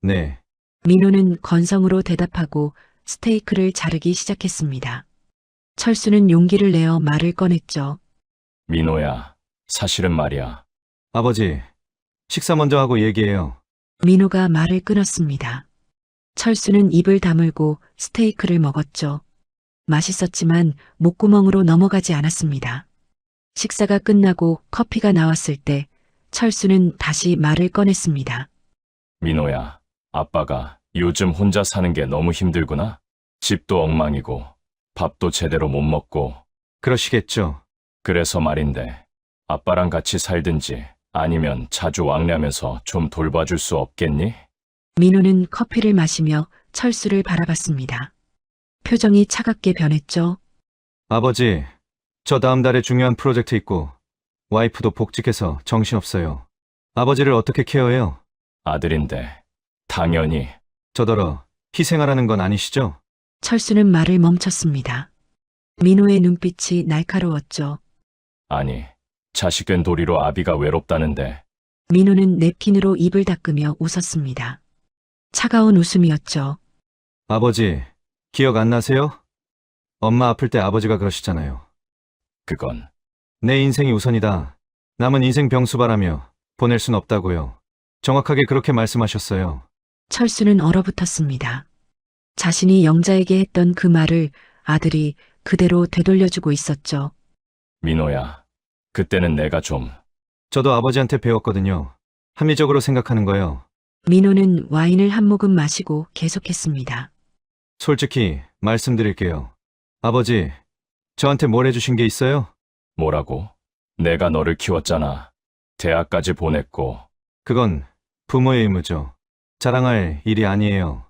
네. 민호는 건성으로 대답하고 스테이크를 자르기 시작했습니다. 철수는 용기를 내어 말을 꺼냈죠. 민호야, 사실은 말이야. 아버지, 식사 먼저 하고 얘기해요. 민호가 말을 끊었습니다. 철수는 입을 다물고 스테이크를 먹었죠. 맛있었지만 목구멍으로 넘어가지 않았습니다. 식사가 끝나고 커피가 나왔을 때 철수는 다시 말을 꺼냈습니다. 민호야, 아빠가 요즘 혼자 사는 게 너무 힘들구나. 집도 엉망이고 밥도 제대로 못 먹고. 그러시겠죠. 그래서 말인데 아빠랑 같이 살든지 아니면 자주 왕래하면서 좀 돌봐줄 수 없겠니? 민호는 커피를 마시며 철수를 바라봤습니다. 표정이 차갑게 변했죠. 아버지, 저 다음 달에 중요한 프로젝트 있고 와이프도 복직해서 정신없어요. 아버지를 어떻게 케어해요? 아들인데 당연히. 저더러 희생하라는 건 아니시죠? 철수는 말을 멈췄습니다. 민호의 눈빛이 날카로웠죠. 아니, 자식된 도리로 아비가 외롭다는데. 민호는 냅킨으로 입을 닦으며 웃었습니다. 차가운 웃음이었죠. 아버지, 기억 안 나세요? 엄마 아플 때 아버지가 그러시잖아요. 그건 내 인생이 우선이다. 남은 인생 병수바라며 보낼 순 없다고요. 정확하게 그렇게 말씀하셨어요. 철수는 얼어붙었습니다. 자신이 영자에게 했던 그 말을 아들이 그대로 되돌려주고 있었죠. 민호야, 그때는 내가 좀. 저도 아버지한테 배웠거든요. 합리적으로 생각하는 거요. 민호는 와인을 한 모금 마시고 계속했습니다. 솔직히 말씀드릴게요. 아버지, 저한테 뭘 해주신 게 있어요? 뭐라고? 내가 너를 키웠잖아. 대학까지 보냈고. 그건 부모의 의무죠. 자랑할 일이 아니에요.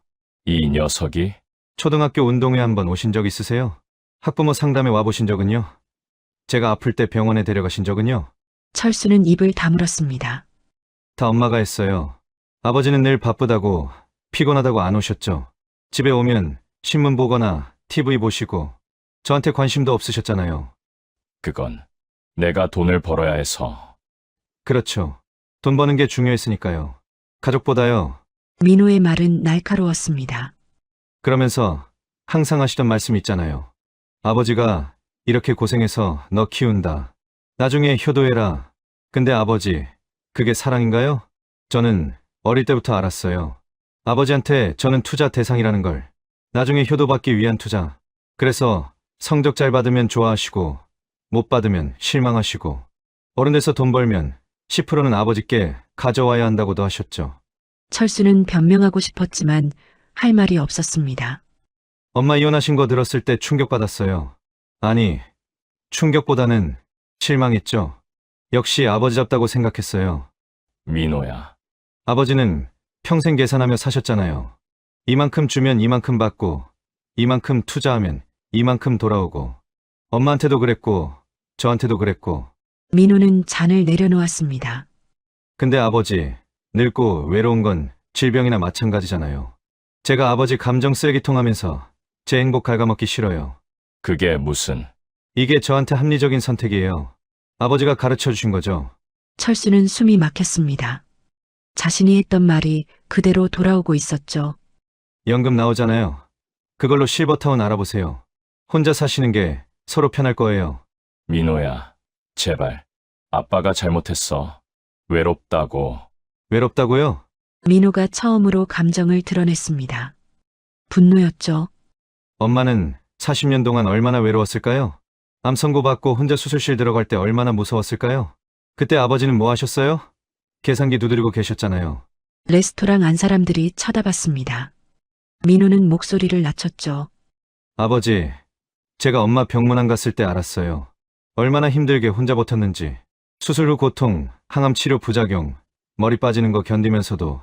이 녀석이? 초등학교 운동회 한번 오신 적 있으세요? 학부모 상담에 와보신 적은요? 제가 아플 때 병원에 데려가신 적은요? 철수는 입을 다물었습니다. 다 엄마가 했어요. 아버지는 늘 바쁘다고 피곤하다고 안 오셨죠. 집에 오면 신문 보거나 TV 보시고 저한테 관심도 없으셨잖아요. 그건 내가 돈을 벌어야 해서. 그렇죠. 돈 버는 게 중요했으니까요. 가족보다요. 민호의 말은 날카로웠습니다. 그러면서 항상 하시던 말씀 있잖아요. 아버지가 이렇게 고생해서 너 키운다. 나중에 효도해라. 근데 아버지, 그게 사랑인가요? 저는 어릴 때부터 알았어요. 아버지한테 저는 투자 대상이라는 걸. 나중에 효도받기 위한 투자. 그래서 성적 잘 받으면 좋아하시고 못 받으면 실망하시고 어른 돼서 돈 벌면 10%는 아버지께 가져와야 한다고도 하셨죠. 철수는 변명하고 싶었지만 할 말이 없었습니다. 엄마 이혼하신 거 들었을 때 충격받았어요. 아니, 충격보다는 실망했죠. 역시 아버지 잡다고 생각했어요. 민호야. 아버지는 평생 계산하며 사셨잖아요. 이만큼 주면 이만큼 받고, 이만큼 투자하면 이만큼 돌아오고, 엄마한테도 그랬고, 저한테도 그랬고. 민호는 잔을 내려놓았습니다. 근데 아버지, 늙고 외로운 건 질병이나 마찬가지잖아요. 제가 아버지 감정 쓰레기통 하면서 제 행복 갉아먹기 싫어요. 그게 무슨. 이게 저한테 합리적인 선택이에요. 아버지가 가르쳐 주신 거죠. 철수는 숨이 막혔습니다. 자신이 했던 말이 그대로 돌아오고 있었죠. 연금 나오잖아요. 그걸로 실버타운 알아보세요. 혼자 사시는 게 서로 편할 거예요. 민호야. 제발. 아빠가 잘못했어. 외롭다고. 외롭다고요? 민호가 처음으로 감정을 드러냈습니다. 분노였죠. 엄마는 40년 동안 얼마나 외로웠을까요? 암 선고 받고 혼자 수술실 들어갈 때 얼마나 무서웠을까요? 그때 아버지는 뭐 하셨어요? 계산기 두드리고 계셨잖아요. 레스토랑 안 사람들이 쳐다봤습니다. 민호는 목소리를 낮췄죠. 아버지, 제가 엄마 병문안 갔을 때 알았어요. 얼마나 힘들게 혼자 버텼는지. 수술 후 고통, 항암 치료 부작용, 머리 빠지는 거 견디면서도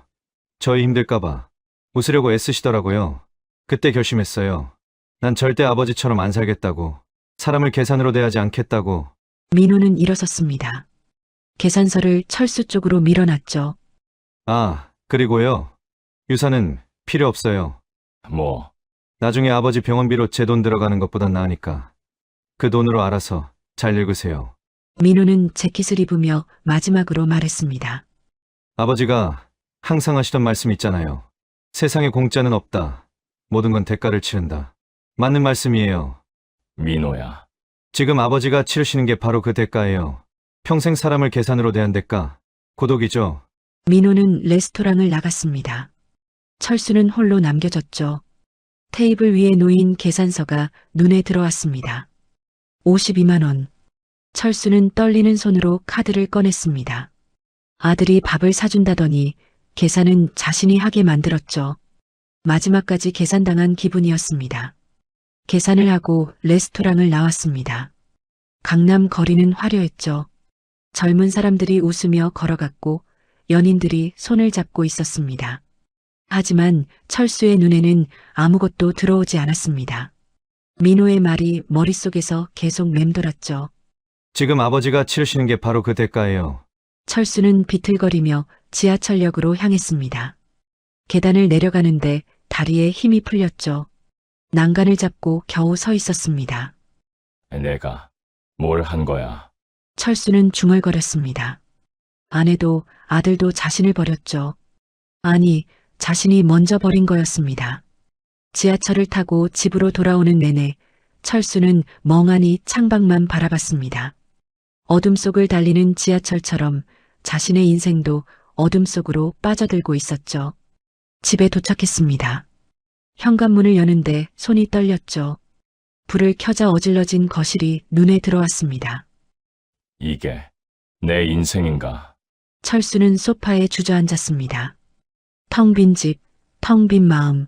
저희 힘들까봐 웃으려고 애쓰시더라고요. 그때 결심했어요. 난 절대 아버지처럼 안 살겠다고. 사람을 계산으로 대하지 않겠다고. 민호는 일어섰습니다. 계산서를 철수 쪽으로 밀어놨죠. 아, 그리고요. 유산은 필요 없어요. 뭐. 나중에 아버지 병원비로 제 돈 들어가는 것보단 나으니까. 그 돈으로 알아서 잘 늙으세요. 민호는 재킷을 입으며 마지막으로 말했습니다. 아버지가 항상 하시던 말씀 있잖아요. 세상에 공짜는 없다. 모든 건 대가를 치른다. 맞는 말씀이에요. 민호야. 지금 아버지가 치르시는 게 바로 그 대가예요. 평생 사람을 계산으로 대한 대가. 고독이죠. 민호는 레스토랑을 나갔습니다. 철수는 홀로 남겨졌죠. 테이블 위에 놓인 계산서가 눈에 들어왔습니다. 52만 원. 철수는 떨리는 손으로 카드를 꺼냈습니다. 아들이 밥을 사준다더니 계산은 자신이 하게 만들었죠. 마지막까지 계산당한 기분이었습니다. 계산을 하고 레스토랑을 나왔습니다. 강남 거리는 화려했죠. 젊은 사람들이 웃으며 걸어갔고 연인들이 손을 잡고 있었습니다. 하지만 철수의 눈에는 아무것도 들어오지 않았습니다. 민호의 말이 머릿속에서 계속 맴돌았죠. 지금 아버지가 치르시는 게 바로 그 대가예요. 철수는 비틀거리며 지하철역으로 향했습니다. 계단을 내려가는데 다리에 힘이 풀렸죠. 난간을 잡고 겨우 서 있었습니다. 내가 뭘 한 거야? 철수는 중얼거렸습니다. 아내도 아들도 자신을 버렸죠. 아니, 자신이 먼저 버린 거였습니다. 지하철을 타고 집으로 돌아오는 내내 철수는 멍하니 창밖만 바라봤습니다. 어둠 속을 달리는 지하철처럼 자신의 인생도 어둠 속으로 빠져들고 있었죠. 집에 도착했습니다. 현관문을 여는데 손이 떨렸죠. 불을 켜자 어질러진 거실이 눈에 들어왔습니다. 이게 내 인생인가? 철수는 소파에 주저앉았습니다. 텅 빈 집, 텅 빈 마음.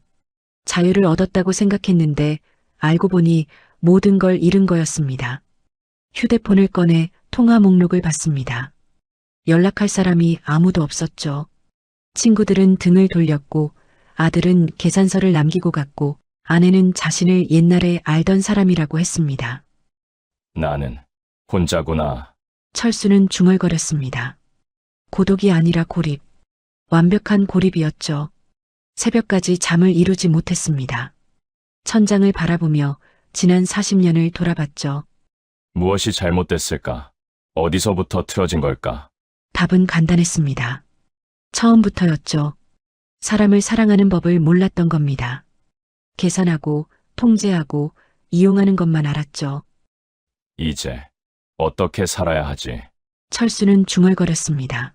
자유를 얻었다고 생각했는데 알고 보니 모든 걸 잃은 거였습니다. 휴대폰을 꺼내 통화 목록을 봤습니다. 연락할 사람이 아무도 없었죠. 친구들은 등을 돌렸고 아들은 계산서를 남기고 갔고 아내는 자신을 옛날에 알던 사람이라고 했습니다. 나는 혼자구나. 철수는 중얼거렸습니다. 고독이 아니라 고립. 완벽한 고립이었죠. 새벽까지 잠을 이루지 못했습니다. 천장을 바라보며 지난 40년을 돌아봤죠. 무엇이 잘못됐을까? 어디서부터 틀어진 걸까? 답은 간단했습니다. 처음부터였죠. 사람을 사랑하는 법을 몰랐던 겁니다. 계산하고, 통제하고, 이용하는 것만 알았죠. 이제 어떻게 살아야 하지? 철수는 중얼거렸습니다.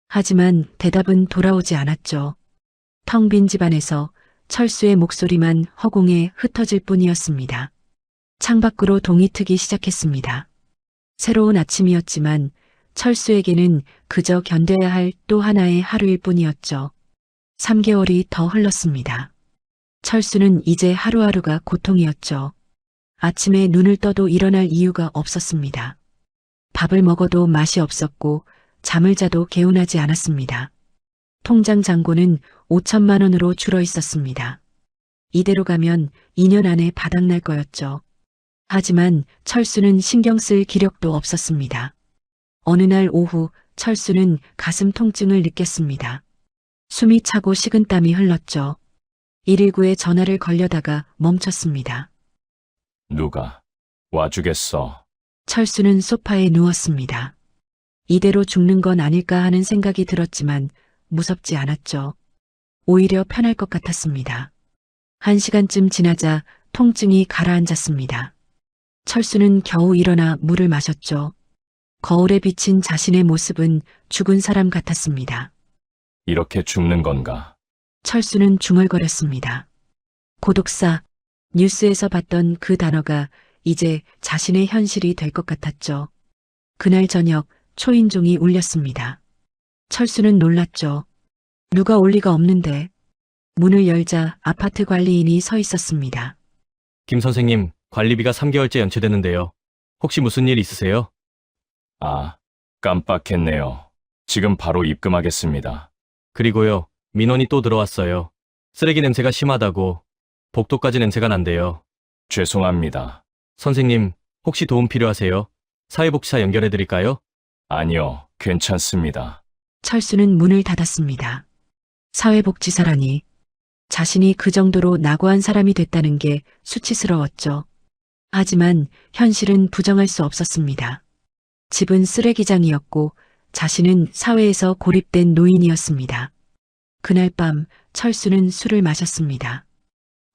하지만 대답은 돌아오지 않았죠. 텅 빈 집안에서 철수의 목소리만 허공에 흩어질 뿐이었습니다. 창밖으로 동이 트기 시작했습니다. 새로운 아침이었지만 철수에게는 그저 견뎌야 할 또 하나의 하루일 뿐이었죠. 3개월이 더 흘렀습니다. 철수는 이제 하루하루가 고통이었죠. 아침에 눈을 떠도 일어날 이유가 없었습니다. 밥을 먹어도 맛이 없었고 잠을 자도 개운하지 않았습니다. 통장 잔고는 5천만 원으로 줄어 있었습니다. 이대로 가면 2년 안에 바닥날 거였죠. 하지만 철수는 신경 쓸 기력도 없었습니다. 어느 날 오후 철수는 가슴 통증을 느꼈습니다. 숨이 차고 식은땀이 흘렀죠. 119에 전화를 걸려다가 멈췄습니다. 누가 와주겠어? 철수는 소파에 누웠습니다. 이대로 죽는 건 아닐까 하는 생각이 들었지만 무섭지 않았죠. 오히려 편할 것 같았습니다. 1시간쯤 지나자 통증이 가라앉았습니다. 철수는 겨우 일어나 물을 마셨죠. 거울에 비친 자신의 모습은 죽은 사람 같았습니다. 이렇게 죽는 건가? 철수는 중얼거렸습니다. 고독사, 뉴스에서 봤던 그 단어가 이제 자신의 현실이 될 것 같았죠. 그날 저녁 초인종이 울렸습니다. 철수는 놀랐죠. 누가 올 리가 없는데. 문을 열자 아파트 관리인이 서 있었습니다. 김 선생님, 관리비가 3개월째 연체되는데요. 혹시 무슨 일 있으세요? 아, 깜빡했네요. 지금 바로 입금하겠습니다. 그리고요, 민원이 또 들어왔어요. 쓰레기 냄새가 심하다고. 복도까지 냄새가 난대요. 죄송합니다. 선생님, 혹시 도움 필요하세요? 사회복지사 연결해드릴까요? 아니요, 괜찮습니다. 철수는 문을 닫았습니다. 사회복지사라니. 자신이 그 정도로 낙오한 사람이 됐다는 게 수치스러웠죠. 하지만 현실은 부정할 수 없었습니다. 집은 쓰레기장이었고 자신은 사회에서 고립된 노인이었습니다. 그날 밤 철수는 술을 마셨습니다.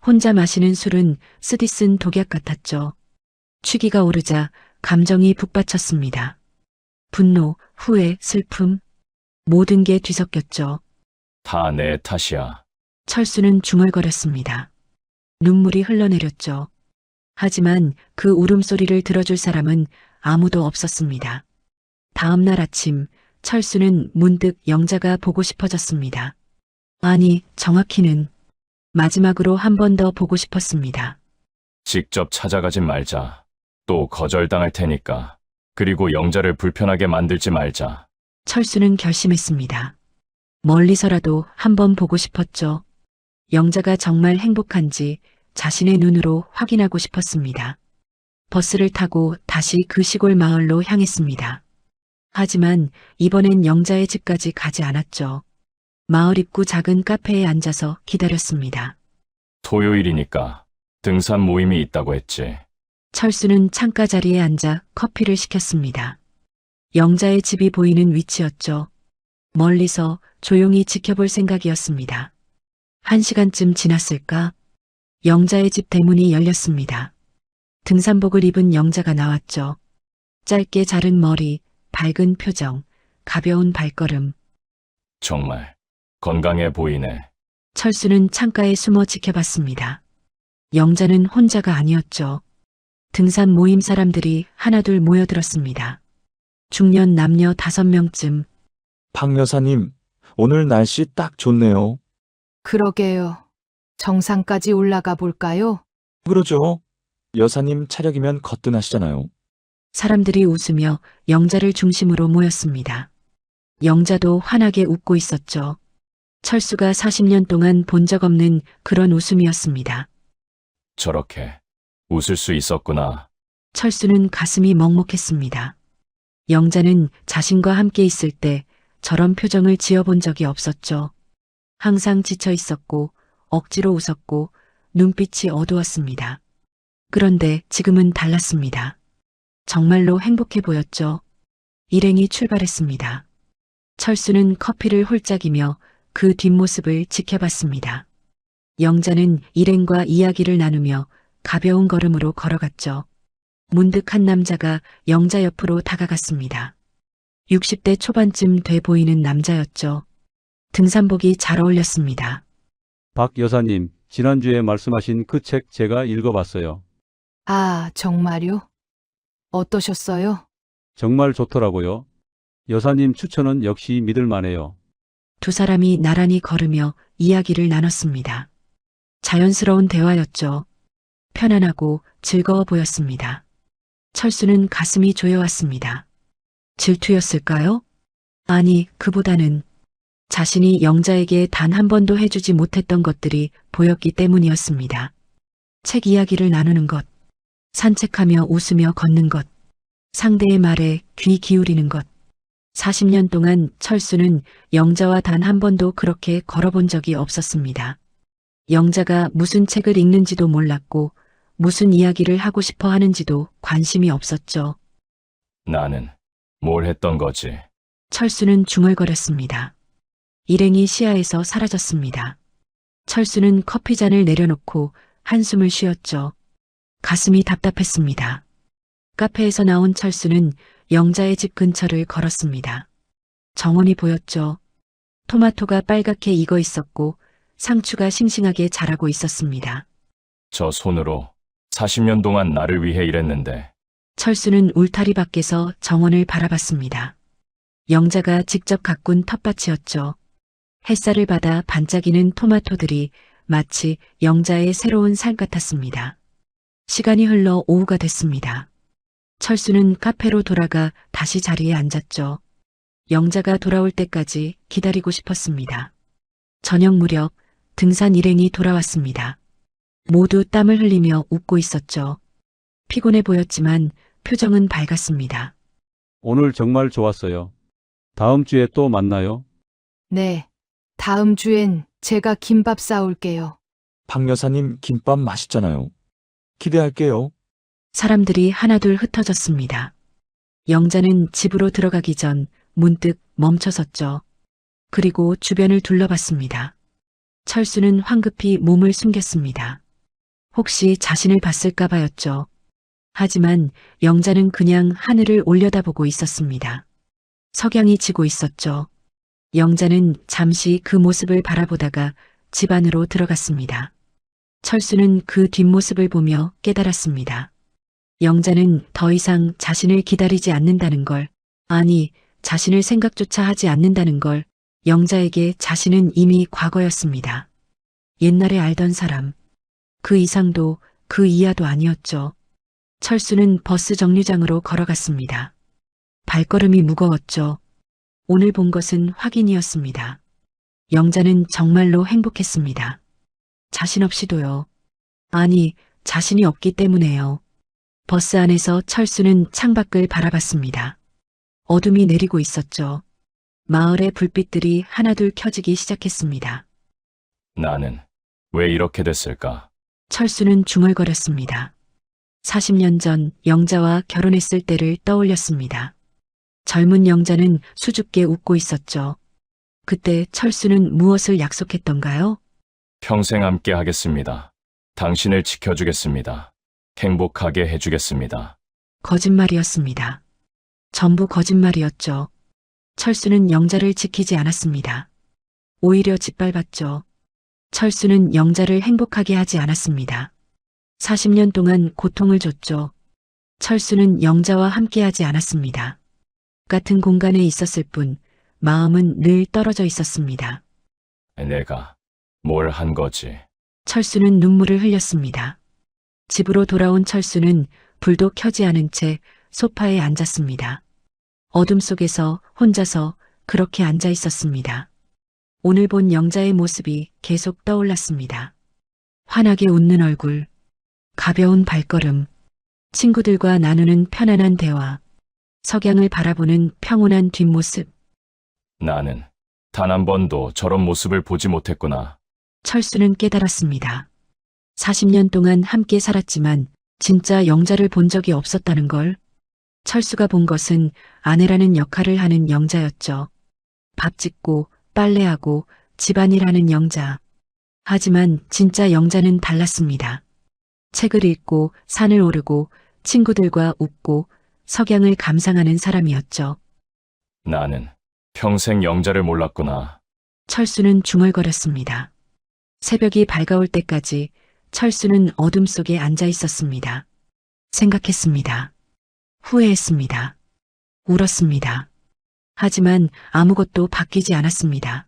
혼자 마시는 술은 쓰디쓴 독약 같았죠. 취기가 오르자 감정이 북받쳤습니다. 분노, 후회, 슬픔, 모든 게 뒤섞였죠. 다 내 탓이야. 철수는 중얼거렸습니다. 눈물이 흘러내렸죠. 하지만 그 울음소리를 들어줄 사람은 아무도 없었습니다. 다음 날 아침 철수는 문득 영자가 보고 싶어졌습니다. 아니, 정확히는 마지막으로 한 번 더 보고 싶었습니다. 직접 찾아가진 말자. 또 거절당할 테니까. 그리고 영자를 불편하게 만들지 말자. 철수는 결심했습니다. 멀리서라도 한 번 보고 싶었죠. 영자가 정말 행복한지 자신의 눈으로 확인하고 싶었습니다. 버스를 타고 다시 그 시골 마을로 향했습니다. 하지만 이번엔 영자의 집까지 가지 않았죠. 마을 입구 작은 카페에 앉아서 기다렸습니다. 토요일이니까 등산 모임이 있다고 했지. 철수는 창가 자리에 앉아 커피를 시켰습니다. 영자의 집이 보이는 위치였죠. 멀리서 조용히 지켜볼 생각이었습니다. 1시간쯤 지났을까? 영자의 집 대문이 열렸습니다. 등산복을 입은 영자가 나왔죠. 짧게 자른 머리, 밝은 표정, 가벼운 발걸음. 정말 건강해 보이네. 철수는 창가에 숨어 지켜봤습니다. 영자는 혼자가 아니었죠. 등산 모임 사람들이 하나둘 모여들었습니다. 중년 남녀 5명쯤. 박 여사님, 오늘 날씨 딱 좋네요. 그러게요. 정상까지 올라가 볼까요? 그러죠. 여사님 차력이면 거뜬하시잖아요. 사람들이 웃으며 영자를 중심으로 모였습니다. 영자도 환하게 웃고 있었죠. 철수가 40년 동안 본 적 없는 그런 웃음이었습니다. 저렇게 웃을 수 있었구나. 철수는 가슴이 먹먹했습니다. 영자는 자신과 함께 있을 때 저런 표정을 지어본 적이 없었죠. 항상 지쳐 있었고 억지로 웃었고 눈빛이 어두웠습니다. 그런데 지금은 달랐습니다. 정말로 행복해 보였죠. 일행이 출발했습니다. 철수는 커피를 홀짝이며 그 뒷모습을 지켜봤습니다. 영자는 일행과 이야기를 나누며 가벼운 걸음으로 걸어갔죠. 문득 한 남자가 영자 옆으로 다가갔습니다. 60대 초반쯤 돼 보이는 남자였죠. 등산복이 잘 어울렸습니다. 박 여사님, 지난주에 말씀하신 그 책 제가 읽어봤어요. 아, 정말요? 어떠셨어요? 정말 좋더라고요. 여사님 추천은 역시 믿을 만해요. 두 사람이 나란히 걸으며 이야기를 나눴습니다. 자연스러운 대화였죠. 편안하고 즐거워 보였습니다. 철수는 가슴이 조여왔습니다. 질투였을까요? 아니, 그보다는 자신이 영자에게 단 한 번도 해주지 못했던 것들이 보였기 때문이었습니다. 책 이야기를 나누는 것, 산책하며 웃으며 걷는 것, 상대의 말에 귀 기울이는 것. 40년 동안 철수는 영자와 단 한 번도 그렇게 걸어본 적이 없었습니다. 영자가 무슨 책을 읽는지도 몰랐고 무슨 이야기를 하고 싶어 하는지도 관심이 없었죠. 나는 뭘 했던 거지? 철수는 중얼거렸습니다. 일행이 시야에서 사라졌습니다. 철수는 커피잔을 내려놓고 한숨을 쉬었죠. 가슴이 답답했습니다. 카페에서 나온 철수는 영자의 집 근처를 걸었습니다. 정원이 보였죠. 토마토가 빨갛게 익어 있었고 상추가 싱싱하게 자라고 있었습니다. 저 손으로 40년 동안 나를 위해 일했는데 철수는 울타리 밖에서 정원을 바라봤습니다. 영자가 직접 가꾼 텃밭이었죠. 햇살을 받아 반짝이는 토마토들이 마치 영자의 새로운 삶 같았습니다. 시간이 흘러 오후가 됐습니다. 철수는 카페로 돌아가 다시 자리에 앉았죠. 영자가 돌아올 때까지 기다리고 싶었습니다. 저녁 무렵 등산 일행이 돌아왔습니다. 모두 땀을 흘리며 웃고 있었죠. 피곤해 보였지만 표정은 밝았습니다. 오늘 정말 좋았어요. 다음 주에 또 만나요. 네. 다음 주엔 제가 김밥 싸올게요. 박 여사님 김밥 맛있잖아요. 기대할게요. 사람들이 하나둘 흩어졌습니다. 영자는 집으로 들어가기 전 문득 멈춰섰죠. 그리고 주변을 둘러봤습니다. 철수는 황급히 몸을 숨겼습니다. 혹시 자신을 봤을까 봐였죠. 하지만 영자는 그냥 하늘을 올려다보고 있었습니다. 석양이 지고 있었죠. 영자는 잠시 그 모습을 바라보다가 집 안으로 들어갔습니다. 철수는 그 뒷모습을 보며 깨달았습니다. 영자는 더 이상 자신을 기다리지 않는다는 걸, 아니, 자신을 생각조차 하지 않는다는 걸, 영자에게 자신은 이미 과거였습니다. 옛날에 알던 사람, 그 이상도 그 이하도 아니었죠. 철수는 버스 정류장으로 걸어갔습니다. 발걸음이 무거웠죠. 오늘 본 것은 확인이었습니다. 영자는 정말로 행복했습니다. 자신 없이도요. 아니, 자신이 없기 때문에요. 버스 안에서 철수는 창밖을 바라봤습니다. 어둠이 내리고 있었죠. 마을의 불빛들이 하나둘 켜지기 시작했습니다. 나는 왜 이렇게 됐을까? 철수는 중얼거렸습니다. 40년 전 영자와 결혼했을 때를 떠올렸습니다. 젊은 영자는 수줍게 웃고 있었죠. 그때 철수는 무엇을 약속했던가요? 평생 함께 하겠습니다. 당신을 지켜주겠습니다. 행복하게 해주겠습니다. 거짓말이었습니다. 전부 거짓말이었죠. 철수는 영자를 지키지 않았습니다. 오히려 짓밟았죠. 철수는 영자를 행복하게 하지 않았습니다. 40년 동안 고통을 줬죠. 철수는 영자와 함께하지 않았습니다. 같은 공간에 있었을 뿐 마음은 늘 떨어져 있었습니다. 내가 뭘 한 거지? 철수는 눈물을 흘렸습니다. 집으로 돌아온 철수는 불도 켜지 않은 채 소파에 앉았습니다. 어둠 속에서 혼자서 그렇게 앉아 있었습니다. 오늘 본 영자의 모습이 계속 떠올랐습니다. 환하게 웃는 얼굴, 가벼운 발걸음, 친구들과 나누는 편안한 대화, 석양을 바라보는 평온한 뒷모습. 나는 단 한 번도 저런 모습을 보지 못했구나. 철수는 깨달았습니다. 40년 동안 함께 살았지만 진짜 영자를 본 적이 없었다는 걸. 철수가 본 것은 아내라는 역할을 하는 영자였죠. 밥 짓고 빨래하고 집안일하는 영자. 하지만 진짜 영자는 달랐습니다. 책을 읽고 산을 오르고 친구들과 웃고 석양을 감상하는 사람이었죠. 나는 평생 영자를 몰랐구나. 철수는 중얼거렸습니다. 새벽이 밝아올 때까지 철수는 어둠 속에 앉아 있었습니다. 생각했습니다. 후회했습니다. 울었습니다. 하지만 아무것도 바뀌지 않았습니다.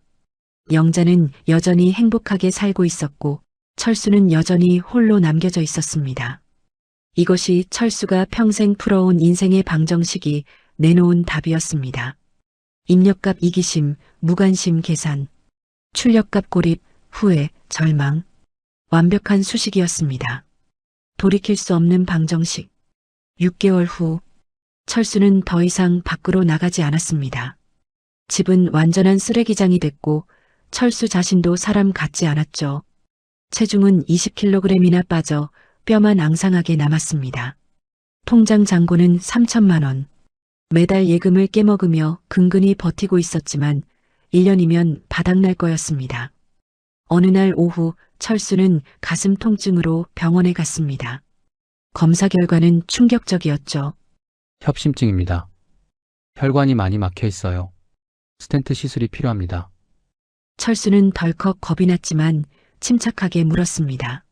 영자는 여전히 행복하게 살고 있었고 철수는 여전히 홀로 남겨져 있었습니다. 이것이 철수가 평생 풀어온 인생의 방정식이 내놓은 답이었습니다. 입력값 이기심, 무관심 계산, 출력값 고립, 후회, 절망. 완벽한 수식이었습니다. 돌이킬 수 없는 방정식. 6개월 후, 철수는 더 이상 밖으로 나가지 않았습니다. 집은 완전한 쓰레기장이 됐고 철수 자신도 사람 같지 않았죠. 체중은 20kg이나 빠져 뼈만 앙상하게 남았습니다. 통장 잔고는 3천만 원. 매달 예금을 깨먹으며 근근히 버티고 있었지만 1년이면 바닥날 거였습니다. 어느 날 오후 철수는 가슴 통증으로 병원에 갔습니다. 검사 결과는 충격적이었죠. 협심증입니다. 혈관이 많이 막혀 있어요. 스텐트 시술이 필요합니다. 철수는 덜컥 겁이 났지만 침착하게 물었습니다.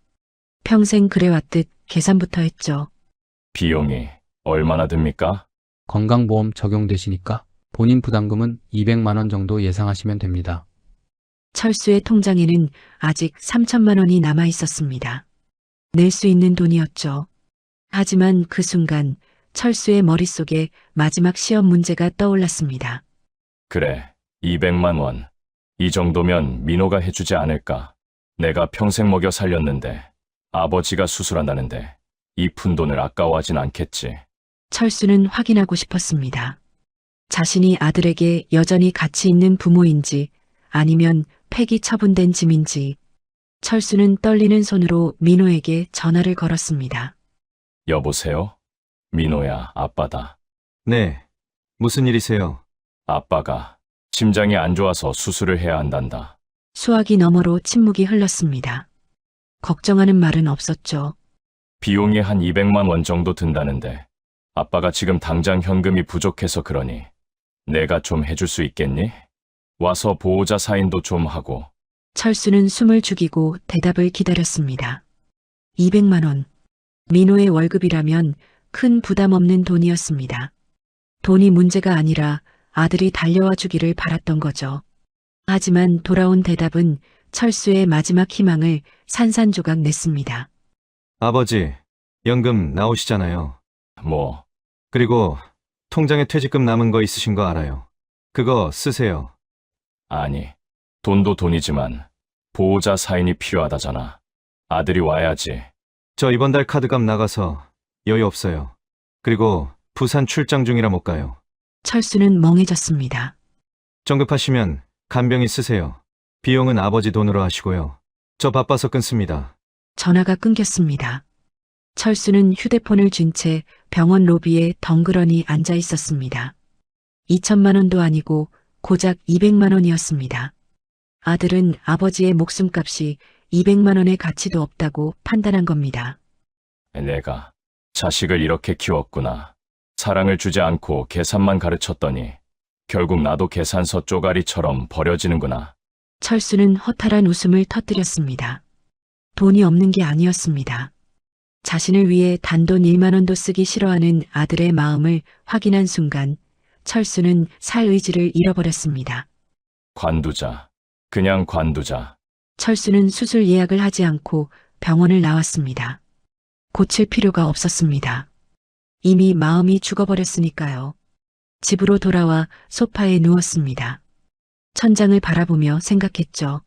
평생 그래왔듯 계산부터 했죠. 비용이 얼마나 듭니까? 건강보험 적용되시니까 본인 부담금은 200만 원 정도 예상하시면 됩니다. 철수의 통장에는 아직 3천만 원이 남아 있었습니다. 낼 수 있는 돈이었죠. 하지만 그 순간 철수의 머릿속에 마지막 시험 문제가 떠올랐습니다. 그래, 200만 원. 이 정도면 민호가 해주지 않을까? 내가 평생 먹여 살렸는데 아버지가 수술한다는데 이 푼돈을 아까워하진 않겠지. 철수는 확인하고 싶었습니다. 자신이 아들에게 여전히 가치 있는 부모인지 아니면 폐기 처분된 짐인지. 철수는 떨리는 손으로 민호에게 전화를 걸었습니다. 여보세요? 민호야, 아빠다. 네. 무슨 일이세요? 아빠가 심장이 안 좋아서 수술을 해야 한단다. 수화기 너머로 침묵이 흘렀습니다. 걱정하는 말은 없었죠. 비용이 한 200만 원 정도 든다는데 아빠가 지금 당장 현금이 부족해서 그러니 내가 좀 해줄 수 있겠니? 와서 보호자 사인도 좀 하고. 철수는 숨을 죽이고 대답을 기다렸습니다. 200만 원. 민호의 월급이라면 큰 부담 없는 돈이었습니다. 돈이 문제가 아니라 아들이 달려와 주기를 바랐던 거죠. 하지만 돌아온 대답은 철수의 마지막 희망을 산산조각 냈습니다. 아버지, 연금 나오시잖아요. 뭐? 그리고 통장에 퇴직금 남은 거 있으신 거 알아요. 그거 쓰세요. 아니, 돈도 돈이지만 보호자 사인이 필요하다잖아. 아들이 와야지. 저 이번 달 카드값 나가서 여유 없어요. 그리고 부산 출장 중이라 못 가요. 철수는 멍해졌습니다. 정급하시면 간병인 쓰세요. 비용은 아버지 돈으로 하시고요. 저 바빠서 끊습니다. 전화가 끊겼습니다. 철수는 휴대폰을 쥔 채 병원 로비에 덩그러니 앉아 있었습니다. 2천만 원도 아니고 고작 200만 원이었습니다. 아들은 아버지의 목숨값이 200만 원의 가치도 없다고 판단한 겁니다. 내가 자식을 이렇게 키웠구나. 사랑을 주지 않고 계산만 가르쳤더니 결국 나도 계산서 쪼가리처럼 버려지는구나. 철수는 허탈한 웃음을 터뜨렸습니다. 돈이 없는 게 아니었습니다. 자신을 위해 단돈 1만 원도 쓰기 싫어하는 아들의 마음을 확인한 순간 철수는 살 의지를 잃어버렸습니다. 관두자. 그냥 관두자. 철수는 수술 예약을 하지 않고 병원을 나왔습니다. 고칠 필요가 없었습니다. 이미 마음이 죽어버렸으니까요. 집으로 돌아와 소파에 누웠습니다. 천장을 바라보며 생각했죠.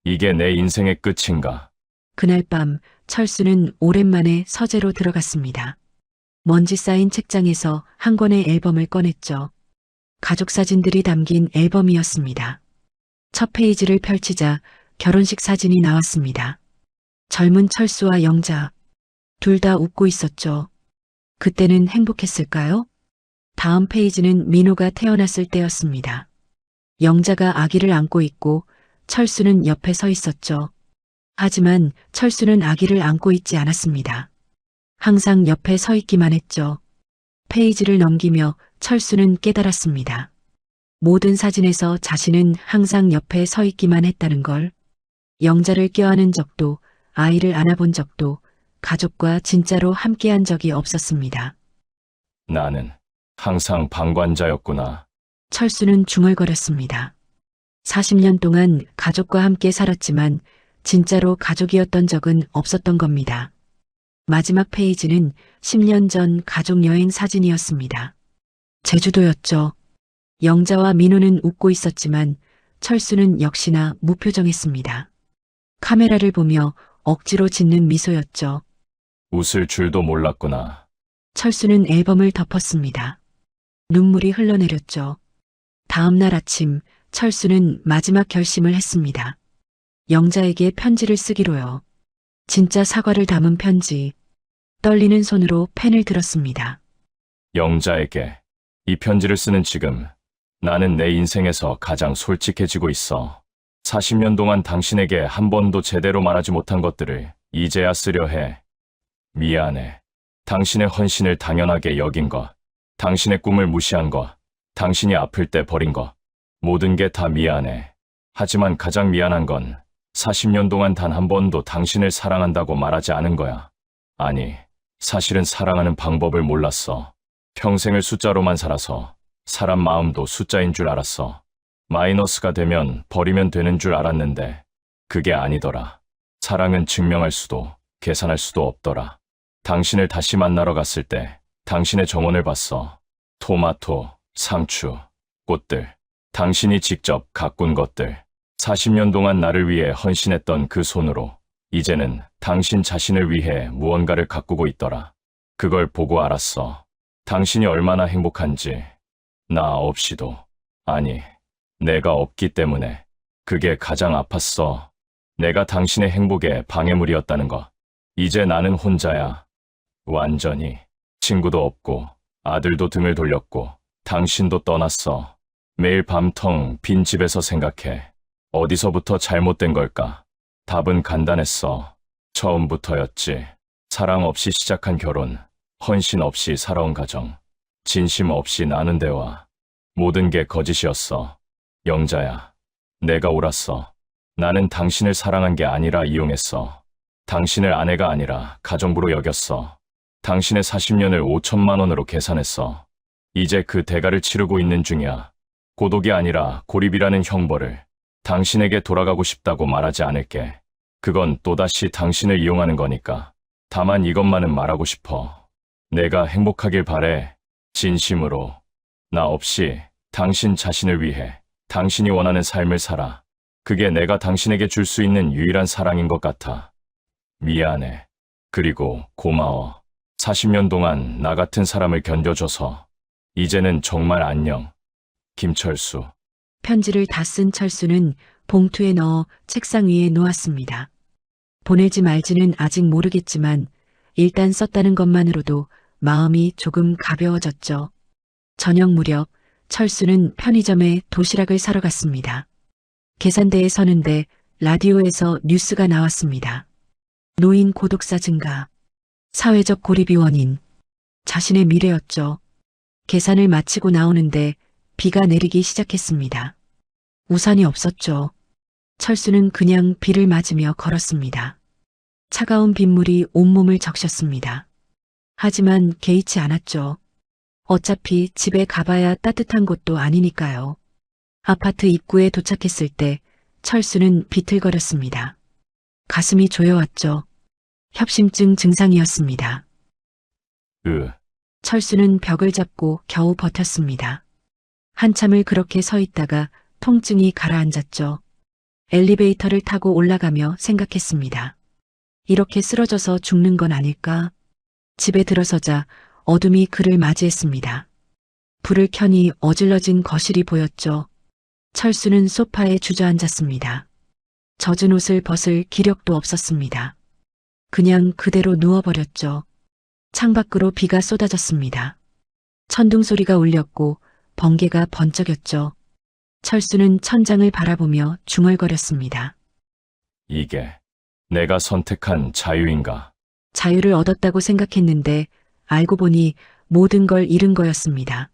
이게 내 인생의 끝인가? 그날 밤 철수는 오랜만에 서재로 들어갔습니다. 먼지 쌓인 책장에서 한 권의 앨범을 꺼냈죠. 가족 사진들이 담긴 앨범이었습니다. 첫 페이지를 펼치자 결혼식 사진이 나왔습니다. 젊은 철수와 영자, 둘 다 웃고 있었죠. 그때는 행복했을까요? 다음 페이지는 민호가 태어났을 때였습니다. 영자가 아기를 안고 있고 철수는 옆에 서 있었죠. 하지만 철수는 아기를 안고 있지 않았습니다. 항상 옆에 서 있기만 했죠. 페이지를 넘기며 철수는 깨달았습니다. 모든 사진에서 자신은 항상 옆에 서 있기만 했다는 걸. 영자를 껴안은 적도, 아이를 안아본 적도, 가족과 진짜로 함께한 적이 없었습니다. 나는 항상 방관자였구나. 철수는 중얼거렸습니다. 40년 동안 가족과 함께 살았지만 진짜로 가족이었던 적은 없었던 겁니다. 마지막 페이지는 10년 전 가족 여행 사진이었습니다. 제주도였죠. 영자와 민호는 웃고 있었지만 철수는 역시나 무표정했습니다. 카메라를 보며 억지로 짓는 미소였죠. 웃을 줄도 몰랐구나. 철수는 앨범을 덮었습니다. 눈물이 흘러내렸죠. 다음 날 아침 철수는 마지막 결심을 했습니다. 영자에게 편지를 쓰기로요. 진짜 사과를 담은 편지. 떨리는 손으로 펜을 들었습니다. 영자에게 이 편지를 쓰는 지금 나는 내 인생에서 가장 솔직해지고 있어. 40년 동안 당신에게 한 번도 제대로 말하지 못한 것들을 이제야 쓰려 해. 미안해. 당신의 헌신을 당연하게 여긴 것, 당신의 꿈을 무시한 것, 당신이 아플 때 버린 것, 모든 게 다 미안해. 하지만 가장 미안한 건 40년 동안 단 한 번도 당신을 사랑한다고 말하지 않은 거야. 아니, 사실은 사랑하는 방법을 몰랐어. 평생을 숫자로만 살아서 사람 마음도 숫자인 줄 알았어. 마이너스가 되면 버리면 되는 줄 알았는데 그게 아니더라. 사랑은 증명할 수도 계산할 수도 없더라. 당신을 다시 만나러 갔을 때 당신의 정원을 봤어. 토마토, 상추, 꽃들, 당신이 직접 가꾼 것들. 40년 동안 나를 위해 헌신했던 그 손으로 이제는 당신 자신을 위해 무언가를 가꾸고 있더라. 그걸 보고 알았어. 당신이 얼마나 행복한지. 나 없이도. 아니, 내가 없기 때문에. 그게 가장 아팠어. 내가 당신의 행복에 방해물이었다는 거. 이제 나는 혼자야. 완전히. 친구도 없고 아들도 등을 돌렸고 당신도 떠났어. 매일 밤텅 빈 집에서 생각해. 어디서부터 잘못된 걸까? 답은 간단했어. 처음부터였지. 사랑 없이 시작한 결혼, 헌신 없이 살아온 가정, 진심 없이 나눈 대화. 모든 게 거짓이었어. 영자야, 내가 옳았어. 나는 당신을 사랑한 게 아니라 이용했어. 당신을 아내가 아니라 가정부로 여겼어. 당신의 40년을 5천만 원으로 계산했어. 이제 그 대가를 치르고 있는 중이야. 고독이 아니라 고립이라는 형벌을. 당신에게 돌아가고 싶다고 말하지 않을게. 그건 또다시 당신을 이용하는 거니까. 다만 이것만은 말하고 싶어. 내가 행복하길 바래. 진심으로. 나 없이 당신 자신을 위해 당신이 원하는 삶을 살아. 그게 내가 당신에게 줄 수 있는 유일한 사랑인 것 같아. 미안해. 그리고 고마워. 40년 동안 나 같은 사람을 견뎌줘서. 이제는 정말 안녕. 김철수. 편지를 다 쓴 철수는 봉투에 넣어 책상 위에 놓았습니다. 보낼지 말지는 아직 모르겠지만 일단 썼다는 것만으로도 마음이 조금 가벼워졌죠. 저녁 무렵 철수는 편의점에 도시락을 사러 갔습니다. 계산대에 서는데 라디오에서 뉴스가 나왔습니다. 노인 고독사 증가, 사회적 고립이 원인, 자신의 미래였죠. 계산을 마치고 나오는데 비가 내리기 시작했습니다. 우산이 없었죠. 철수는 그냥 비를 맞으며 걸었습니다. 차가운 빗물이 온몸을 적셨습니다. 하지만 개의치 않았죠. 어차피 집에 가봐야 따뜻한 곳도 아니니까요. 아파트 입구에 도착했을 때 철수는 비틀거렸습니다. 가슴이 조여왔죠. 협심증 증상이었습니다. 철수는 벽을 잡고 겨우 버텼습니다. 한참을 그렇게 서 있다가 통증이 가라앉았죠. 엘리베이터를 타고 올라가며 생각했습니다. 이렇게 쓰러져서 죽는 건 아닐까? 집에 들어서자 어둠이 그를 맞이했습니다. 불을 켜니 어질러진 거실이 보였죠. 철수는 소파에 주저앉았습니다. 젖은 옷을 벗을 기력도 없었습니다. 그냥 그대로 누워버렸죠. 창밖으로 비가 쏟아졌습니다. 천둥 소리가 울렸고 번개가 번쩍였죠. 철수는 천장을 바라보며 중얼거렸습니다. 이게 내가 선택한 자유인가? 자유를 얻었다고 생각했는데 알고 보니 모든 걸 잃은 거였습니다.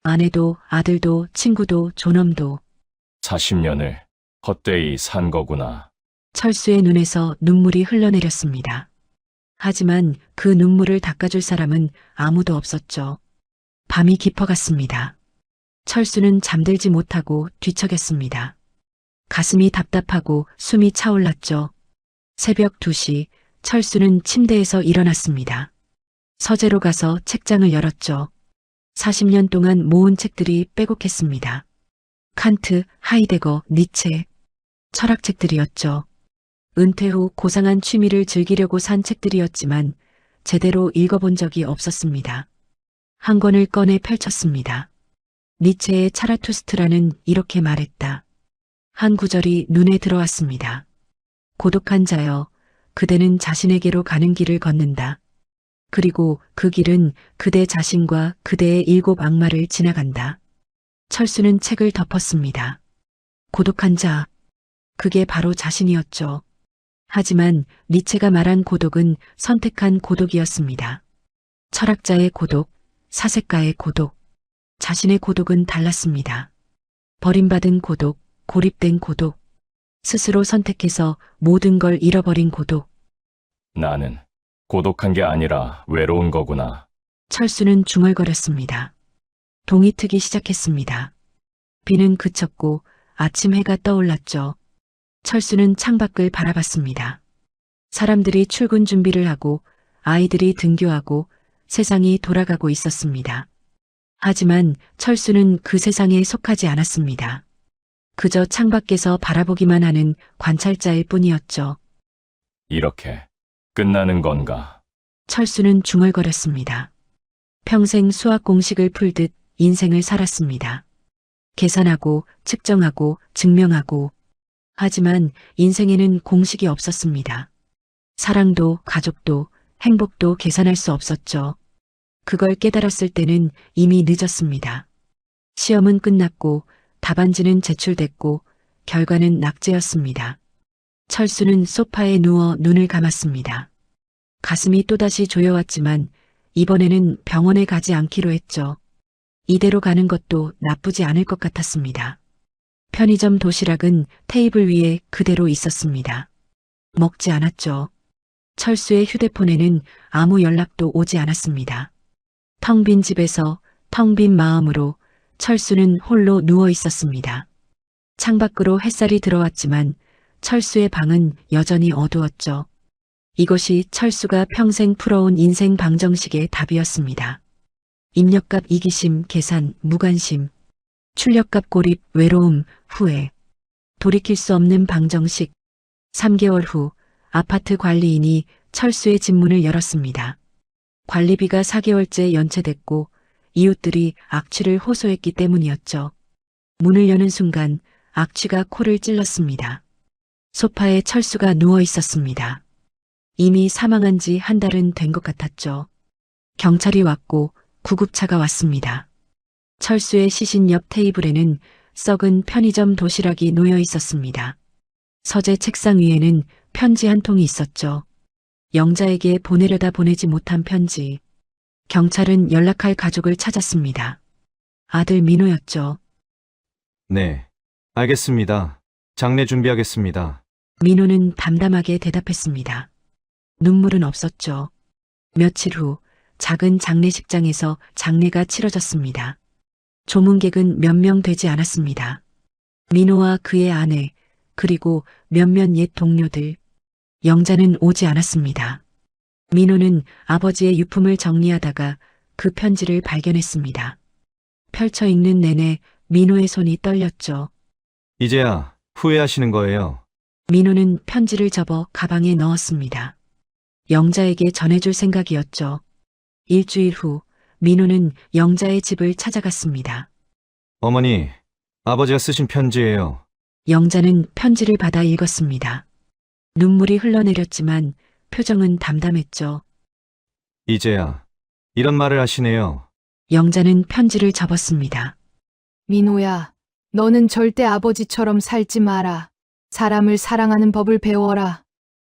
아내도 아들도 친구도 존엄도. 40년을 헛되이 산 거구나. 철수의 눈에서 눈물이 흘러내렸습니다. 하지만 그 눈물을 닦아줄 사람은 아무도 없었죠. 밤이 깊어갔습니다. 철수는 잠들지 못하고 뒤척였습니다. 가슴이 답답하고 숨이 차올랐죠. 새벽 2시 철수는 침대에서 일어났습니다. 서재로 가서 책장을 열었죠. 40년 동안 모은 책들이 빼곡했습니다. 칸트, 하이데거, 니체, 철학책들이었죠. 은퇴 후 고상한 취미를 즐기려고 산 책들이었지만 제대로 읽어본 적이 없었습니다. 한 권을 꺼내 펼쳤습니다. 니체의 차라투스트라는 이렇게 말했다. 한 구절이 눈에 들어왔습니다. 고독한 자여, 그대는 자신에게로 가는 길을 걷는다. 그리고 그 길은 그대 자신과 그대의 7 악마를 지나간다. 철수는 책을 덮었습니다. 고독한 자, 그게 바로 자신이었죠. 하지만 니체가 말한 고독은 선택한 고독이었습니다. 철학자의 고독, 사색가의 고독, 자신의 고독은 달랐습니다. 버림받은 고독, 고립된 고독, 스스로 선택해서 모든 걸 잃어버린 고독. 나는 고독한 게 아니라 외로운 거구나. 철수는 중얼거렸습니다. 동이 트기 시작했습니다. 비는 그쳤고 아침 해가 떠올랐죠. 철수는 창밖을 바라봤습니다. 사람들이 출근 준비를 하고 아이들이 등교하고 세상이 돌아가고 있었습니다. 하지만 철수는 그 세상에 속하지 않았습니다. 그저 창밖에서 바라보기만 하는 관찰자일 뿐이었죠. 이렇게 끝나는 건가? 철수는 중얼거렸습니다. 평생 수학 공식을 풀듯 인생을 살았습니다. 계산하고 측정하고 증명하고. 하지만 인생에는 공식이 없었습니다. 사랑도 가족도 행복도 계산할 수 없었죠. 그걸 깨달았을 때는 이미 늦었습니다. 시험은 끝났고 답안지는 제출됐고 결과는 낙제였습니다. 철수는 소파에 누워 눈을 감았습니다. 가슴이 또다시 조여왔지만 이번에는 병원에 가지 않기로 했죠. 이대로 가는 것도 나쁘지 않을 것 같았습니다. 편의점 도시락은 테이블 위에 그대로 있었습니다. 먹지 않았죠. 철수의 휴대폰에는 아무 연락도 오지 않았습니다. 텅 빈 집에서 텅 빈 마음으로 철수는 홀로 누워 있었습니다. 창밖으로 햇살이 들어왔지만 철수의 방은 여전히 어두웠죠. 이것이 철수가 평생 풀어온 인생 방정식의 답이었습니다. 입력값 이기심, 계산, 무관심, 출력값 고립, 외로움, 후회. 돌이킬 수 없는 방정식. 3개월 후 아파트 관리인이 철수의 집문을 열었습니다. 관리비가 4개월째 연체됐고 이웃들이 악취를 호소했기 때문이었죠. 문을 여는 순간 악취가 코를 찔렀습니다. 소파에 철수가 누워 있었습니다. 이미 사망한 지 한 달은 된 것 같았죠. 경찰이 왔고 구급차가 왔습니다. 철수의 시신 옆 테이블에는 썩은 편의점 도시락이 놓여 있었습니다. 서재 책상 위에는 편지 한 통이 있었죠. 영자에게 보내려다 보내지 못한 편지. 경찰은 연락할 가족을 찾았습니다. 아들 민호였죠. 네, 알겠습니다. 장례 준비하겠습니다. 민호는 담담하게 대답했습니다. 눈물은 없었죠. 며칠 후 작은 장례식장에서 장례가 치러졌습니다. 조문객은 몇 명 되지 않았습니다. 민호와 그의 아내, 그리고 몇몇 옛 동료들. 영자는 오지 않았습니다. 민호는 아버지의 유품을 정리하다가 그 편지를 발견했습니다. 펼쳐 읽는 내내 민호의 손이 떨렸죠. 이제야 후회하시는 거예요. 민호는 편지를 접어 가방에 넣었습니다. 영자에게 전해줄 생각이었죠. 일주일 후 민호는 영자의 집을 찾아갔습니다. 어머니, 아버지가 쓰신 편지예요. 영자는 편지를 받아 읽었습니다. 눈물이 흘러내렸지만 표정은 담담했죠. 이제야 이런 말을 하시네요. 영자는 편지를 접었습니다. 민호야, 너는 절대 아버지처럼 살지 마라. 사람을 사랑하는 법을 배워라.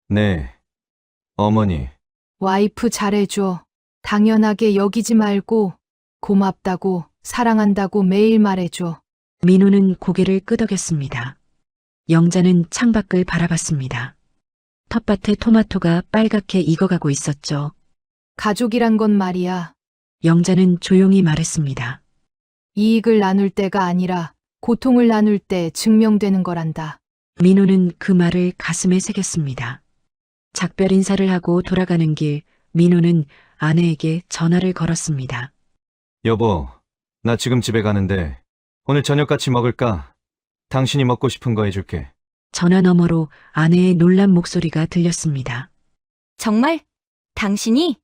네. 어머니. 와이프 잘해줘. 당연하게 여기지 말고 고맙다고 사랑한다고 매일 말해줘. 민호는 고개를 끄덕였습니다. 영자는 창밖을 바라봤습니다. 텃밭에 토마토가 빨갛게 익어가고 있었죠. 가족이란 건 말이야. 영자는 조용히 말했습니다. 이익을 나눌 때가 아니라 고통을 나눌 때 증명되는 거란다. 민호는 그 말을 가슴에 새겼습니다. 작별 인사를 하고 돌아가는 길, 민호는 아내에게 전화를 걸었습니다. 여보, 나 지금 집에 가는데 오늘 저녁 같이 먹을까? 당신이 먹고 싶은 거 해줄게. 전화 너머로 아내의 놀란 목소리가 들렸습니다. 정말? 당신이?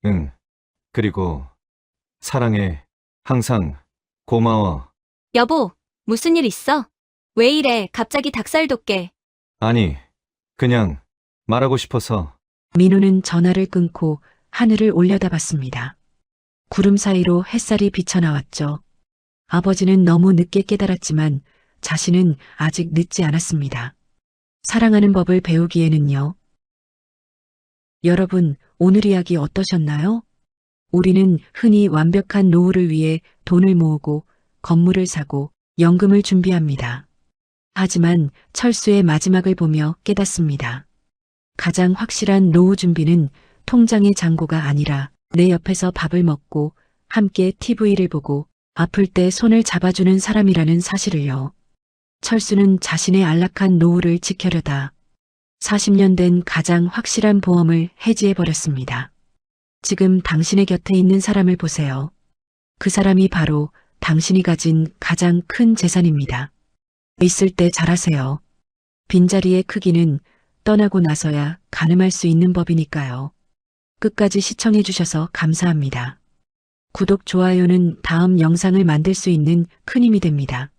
응. 그리고 사랑해. 항상 고마워. 여보, 무슨 일 있어? 왜 이래, 갑자기 닭살 돋게. 아니, 그냥 말하고 싶어서. 민호는 전화를 끊고 하늘을 올려다봤습니다. 구름 사이로 햇살이 비쳐나왔죠. 아버지는 너무 늦게 깨달았지만 자신은 아직 늦지 않았습니다. 사랑하는 법을 배우기에는요. 여러분, 오늘 이야기 어떠셨나요? 우리는 흔히 완벽한 노후를 위해 돈을 모으고 건물을 사고 연금을 준비합니다. 하지만 철수의 마지막을 보며 깨닫습니다. 가장 확실한 노후 준비는 통장의 잔고가 아니라 내 옆에서 밥을 먹고 함께 TV를 보고 아플 때 손을 잡아주는 사람이라는 사실을요. 철수는 자신의 안락한 노후를 지켜려다 40년 된 가장 확실한 보험을 해지해버렸습니다. 지금 당신의 곁에 있는 사람을 보세요. 그 사람이 바로 당신이 가진 가장 큰 재산입니다. 있을 때 잘하세요. 빈자리의 크기는 떠나고 나서야 가늠할 수 있는 법이니까요. 끝까지 시청해 주셔서 감사합니다. 구독, 좋아요는 다음 영상을 만들 수 있는 큰 힘이 됩니다.